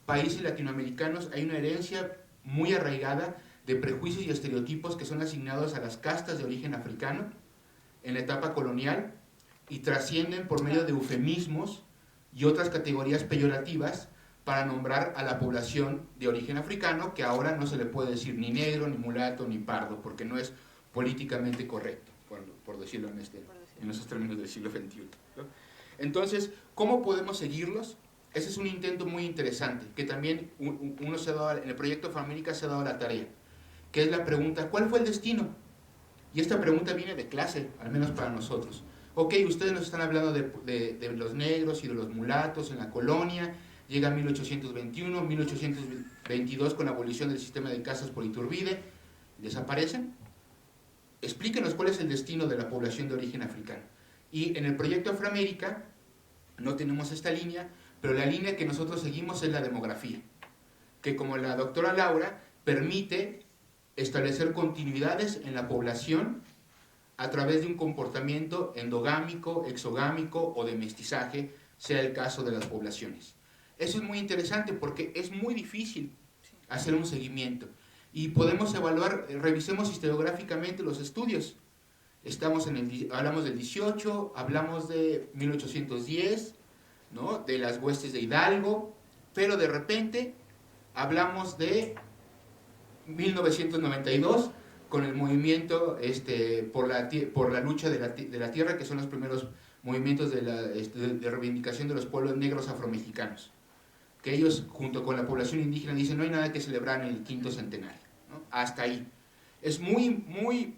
países latinoamericanos hay una herencia muy arraigada de prejuicios y estereotipos que son asignados a las castas de origen africano en la etapa colonial y trascienden por medio de eufemismos y otras categorías peyorativas para nombrar a la población de origen africano, que ahora no se le puede decir ni negro, ni mulato, ni pardo, porque no es políticamente correcto, por decirlo en esos términos del siglo XXI, ¿no? Entonces, ¿cómo podemos seguirlos? Ese es un intento muy interesante, que también uno se ha dado, en el proyecto Afroamérica se ha dado la tarea, que es la pregunta, ¿cuál fue el destino? Y esta pregunta viene de clase, al menos para nosotros. Ok, ustedes nos están hablando de los negros y de los mulatos en la colonia, llega 1821, 1822 con la abolición del sistema de castas por Iturbide, desaparecen. Explíquenos cuál es el destino de la población de origen africano. Y en el proyecto Afroamérica no tenemos esta línea, pero la línea que nosotros seguimos es la demografía, que como la doctora Laura, permite establecer continuidades en la población a través de un comportamiento endogámico, exogámico o de mestizaje, sea el caso de las poblaciones. Eso es muy interesante porque es muy difícil hacer un seguimiento y podemos evaluar, revisemos historiográficamente los estudios. Hablamos del 18, hablamos de 1810, ¿no? De las huestes de Hidalgo, pero de repente hablamos de 1992 con el movimiento por la lucha de la tierra, que son los primeros movimientos de reivindicación de los pueblos negros afromexicanos, que ellos junto con la población indígena dicen no hay nada que celebrar en el quinto centenario, ¿no? Hasta ahí. Es muy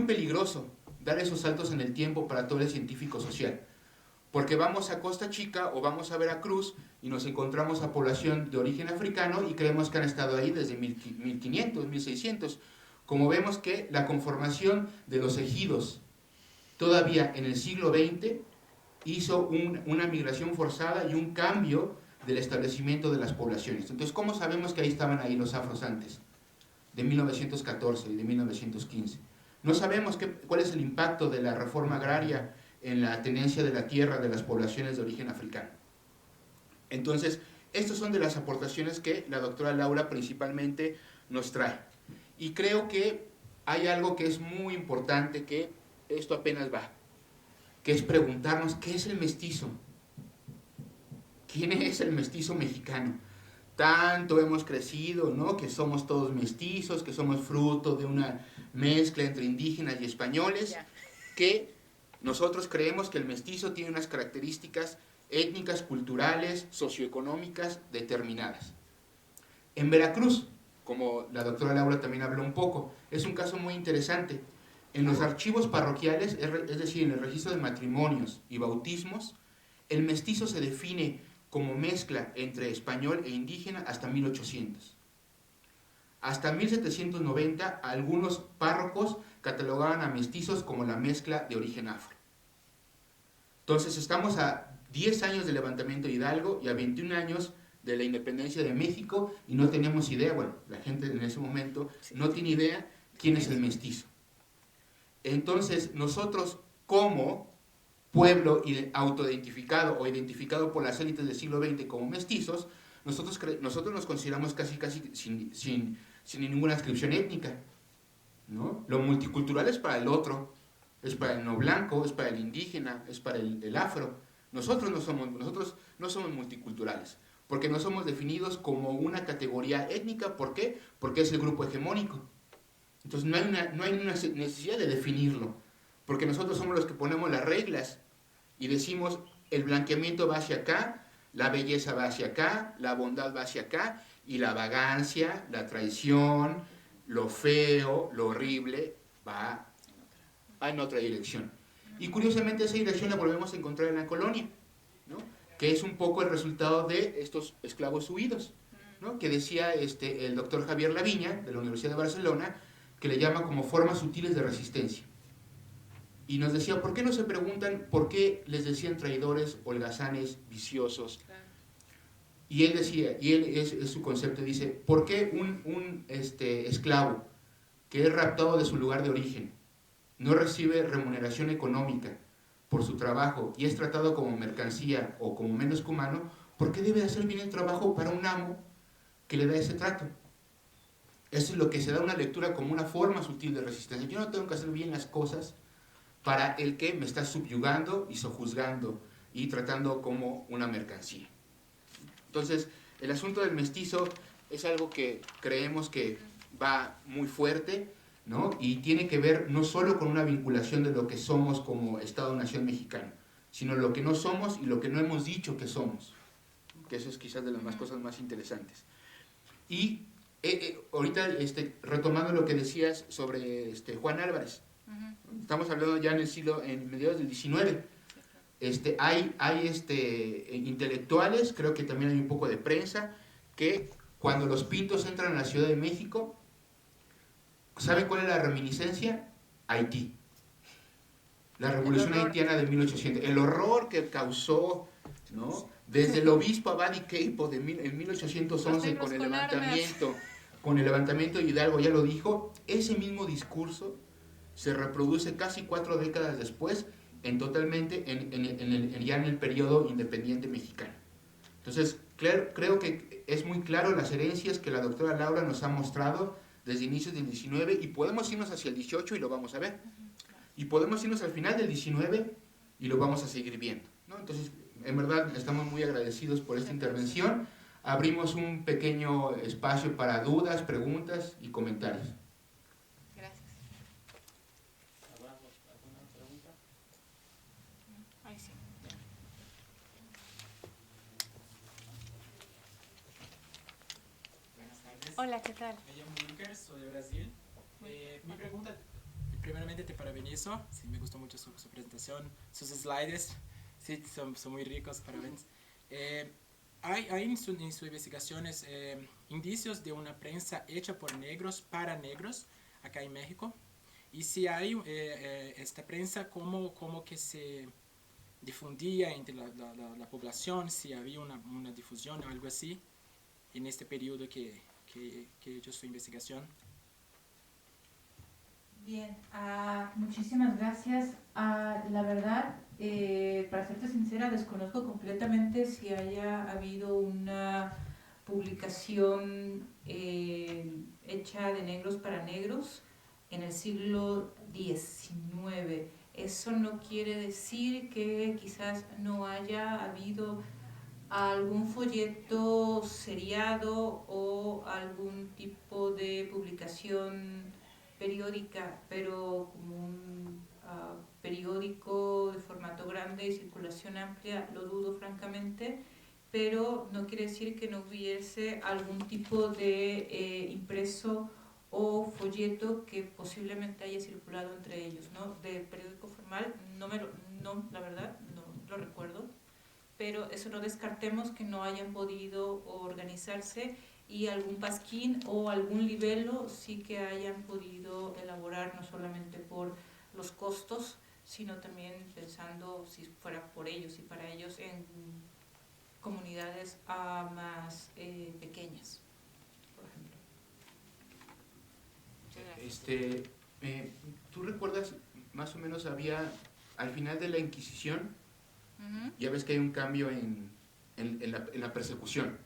peligroso dar esos saltos en el tiempo para todo el científico social, porque vamos a Costa Chica o vamos a Veracruz y nos encontramos a población de origen africano y creemos que han estado ahí desde 1500, 1600. Como vemos que la conformación de los ejidos todavía en el siglo XX hizo una migración forzada y un cambio del establecimiento de las poblaciones. Entonces, ¿cómo sabemos que ahí estaban ahí los afros antes? De 1914 y de 1915. No sabemos cuál es el impacto de la reforma agraria en la tenencia de la tierra de las poblaciones de origen africano. Entonces, estas son de las aportaciones que la doctora Laura principalmente nos trae. Y creo que hay algo que es muy importante, que esto apenas va, que es preguntarnos, ¿qué es el mestizo? ¿Quién es el mestizo mexicano? Tanto hemos crecido, ¿no? Que somos todos mestizos, que somos fruto de una mezcla entre indígenas y españoles, que nosotros creemos que el mestizo tiene unas características étnicas, culturales, socioeconómicas determinadas. En Veracruz, como la doctora Laura también habló un poco, es un caso muy interesante. En los archivos parroquiales, es decir, en el registro de matrimonios y bautismos, el mestizo se define como mezcla entre español e indígena hasta 1800. Hasta 1790, algunos párrocos catalogaban a mestizos como la mezcla de origen afro. Entonces estamos a 10 años del levantamiento de Hidalgo y a 21 años de la independencia de México y no tenemos idea, bueno, la gente en ese momento no tiene idea quién es el mestizo. Entonces nosotros como pueblo autoidentificado o identificado por las élites del siglo XX como mestizos, nosotros nos consideramos casi sin ninguna inscripción étnica, ¿no? Lo multicultural es para el otro, es para el no blanco, es para el indígena, es para el afro. Nosotros no somos multiculturales, porque no somos definidos como una categoría étnica. ¿Por qué? Porque es el grupo hegemónico. Entonces no hay una necesidad de definirlo, porque nosotros somos los que ponemos las reglas y decimos el blanqueamiento va hacia acá, la belleza va hacia acá, la bondad va hacia acá, y la vagancia, la traición, lo feo, lo horrible va en otra dirección. Y curiosamente esa dirección la volvemos a encontrar en la colonia, ¿no? Que es un poco el resultado de estos esclavos huidos, ¿no? Que decía el doctor Javier Laviña, de la Universidad de Barcelona, que le llama como formas sutiles de resistencia. Y nos decía, ¿por qué no se preguntan por qué les decían traidores, holgazanes, viciosos? Y él decía, y él es su concepto, dice, ¿por qué un esclavo que es raptado de su lugar de origen no recibe remuneración económica por su trabajo y es tratado como mercancía o como menos que humano? ¿Por qué debe hacer bien el trabajo para un amo que le da ese trato? Eso es lo que se da una lectura como una forma sutil de resistencia. Yo no tengo que hacer bien las cosas para el que me está subyugando y sojuzgando y tratando como una mercancía. Entonces, el asunto del mestizo es algo que creemos que va muy fuerte, ¿no? Y tiene que ver no solo con una vinculación de lo que somos como Estado-Nación mexicano, sino lo que no somos y lo que no hemos dicho que somos, que eso es quizás de las cosas más interesantes. Y ahorita, retomando lo que decías sobre Juan Álvarez, estamos hablando ya en mediados del 19. Hay intelectuales, creo que también hay un poco de prensa, que cuando los pintos entran a la Ciudad de México, ¿saben cuál es la reminiscencia? Haití. La revolución haitiana de 1800. El horror que causó, ¿no? Desde el obispo Abadi Queipo en 1811 con el levantamiento de Hidalgo, ya lo dijo, ese mismo discurso se reproduce casi 4 décadas después ya en el periodo independiente mexicano. Entonces, creo que es muy claro las herencias que la doctora Laura nos ha mostrado desde inicios del 19 y podemos irnos hacia el 18 y lo vamos a ver. Y podemos irnos al final del 19 y lo vamos a seguir viendo, ¿no? Entonces, en verdad, estamos muy agradecidos por esta intervención. Abrimos un pequeño espacio para dudas, preguntas y comentarios. Gracias. ¿Alguna pregunta? Ahí sí. Buenas tardes. Hola, ¿qué tal? Me llamo Lucas, soy de Brasil. Mi pregunta, primeramente te parabenizo, sí, me gustó mucho su presentación, sus slides, sí, son muy ricos, parabéns. Hay en sus investigaciones indicios de una prensa hecha por negros para negros acá en México. Y si hay esta prensa, ¿cómo que se difundía entre la población? Si había una difusión o algo así en este periodo que he hecho su investigación. Bien, muchísimas gracias. La verdad, para serte sincera, desconozco completamente si haya habido una publicación hecha de negros para negros en el siglo XIX. Eso no quiere decir que quizás no haya habido algún folleto seriado o algún tipo de publicación periódica, pero como un periódico de formato grande y circulación amplia, lo dudo francamente, pero no quiere decir que no hubiese algún tipo de impreso o folleto que posiblemente haya circulado entre ellos, ¿no? De periódico formal, no, la verdad, no lo recuerdo, pero eso no descartemos que no hayan podido organizarse y algún pasquín o algún libelo sí que hayan podido elaborar, no solamente por los costos, sino también pensando si fuera por ellos y para ellos en comunidades más pequeñas, por ejemplo. ¿Tú recuerdas más o menos al final de la Inquisición, ya ves que hay un cambio en la persecución,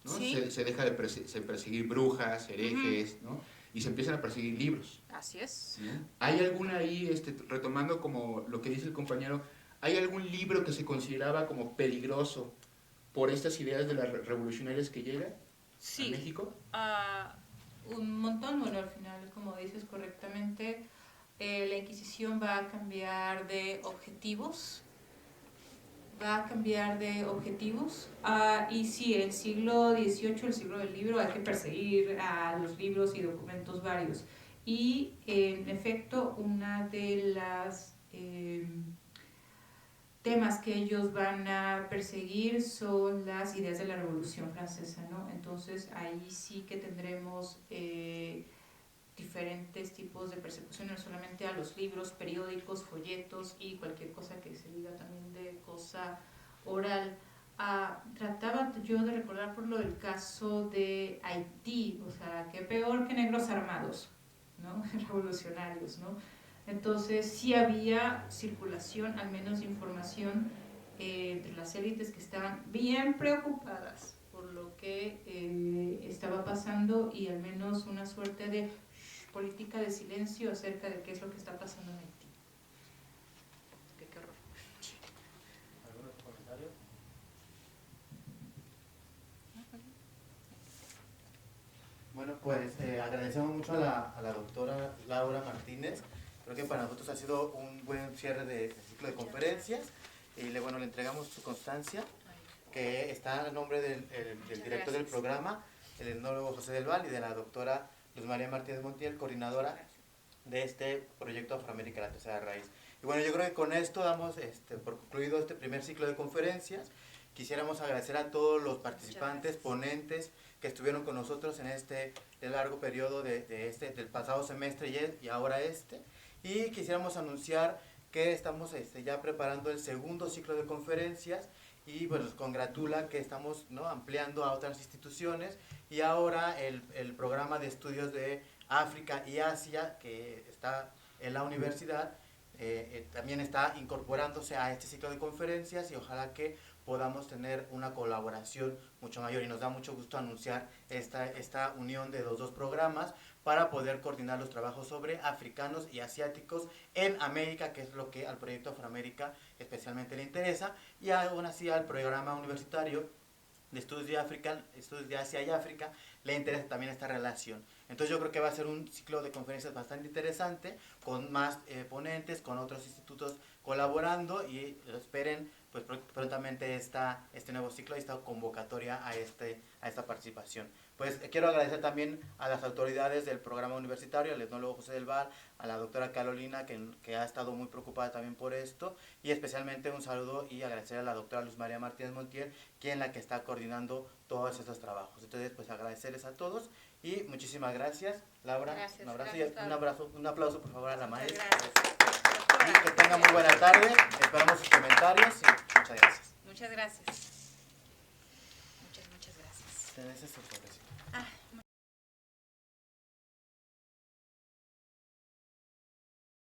¿no? Sí. Se deja de perseguir brujas, herejes, ¿no? Y se empiezan a perseguir libros. Así es. ¿No? ¿Hay alguna ahí, retomando como lo que dice el compañero, hay algún libro que se consideraba como peligroso por estas ideas de las revolucionarias que llegan a México? Un montón. Bueno, al final, como dices correctamente, la Inquisición va a cambiar de objetivos. Y sí, el siglo XVIII, el siglo del libro, hay que perseguir a los libros y documentos varios. Y en efecto, una de las temas que ellos van a perseguir son las ideas de la Revolución Francesa, ¿no? Entonces ahí sí que tendremos diferentes tipos de persecución, no solamente a los libros, periódicos, folletos y cualquier cosa que se diga también de cosa oral. trataba yo de recordar por lo del caso de Haití, o sea, qué peor que negros armados, ¿no? Revolucionarios, ¿no? Entonces sí había circulación, al menos de información, entre las élites que estaban bien preocupadas por lo que estaba pasando y al menos una suerte de política de silencio acerca de qué es lo que está pasando en Haití. Qué horror. ¿Algún otro comentario? Bueno, pues agradecemos mucho a la doctora Laura Martínez. Creo que para nosotros ha sido un buen cierre de ciclo de conferencias. Y bueno, le entregamos su constancia, que está a nombre del director del programa, el etnólogo José del Val, y de la doctora Luz María Martínez Montiel, coordinadora de este proyecto Afroamérica, la tercera raíz. Y bueno, yo creo que con esto damos por concluido este primer ciclo de conferencias. Quisiéramos agradecer a todos los participantes, ponentes que estuvieron con nosotros en este largo periodo del pasado semestre y ahora y quisiéramos anunciar que estamos ya preparando el segundo ciclo de conferencias y bueno, nos congratula que estamos, ¿no?, ampliando a otras instituciones, y ahora el programa de estudios de África y Asia que está en la universidad también está incorporándose a este ciclo de conferencias, y ojalá que podamos tener una colaboración mucho mayor, y nos da mucho gusto anunciar esta unión de los dos programas para poder coordinar los trabajos sobre africanos y asiáticos en América, que es lo que al proyecto Afroamérica especialmente le interesa, y aún así al programa universitario de estudios de Asia y África le interesa también esta relación. Entonces yo creo que va a ser un ciclo de conferencias bastante interesante, con más ponentes, con otros institutos colaborando, y esperen pues prontamente este nuevo ciclo y esta convocatoria a esta participación. Pues quiero agradecer también a las autoridades del programa universitario, al etnólogo José del Val, a la doctora Carolina, que ha estado muy preocupada también por esto, y especialmente un saludo y agradecer a la doctora Luz María Martínez Montiel, quien es la que está coordinando todos estos trabajos. Entonces, pues agradecerles a todos y muchísimas gracias. Laura, Gracias, un abrazo, gracias, un aplauso por favor a la maestra. Gracias. Y que tengan muy buena tarde, esperamos sus comentarios y muchas gracias. Muchas gracias. Muchas gracias. Tenés eso, pobrecito. Ah,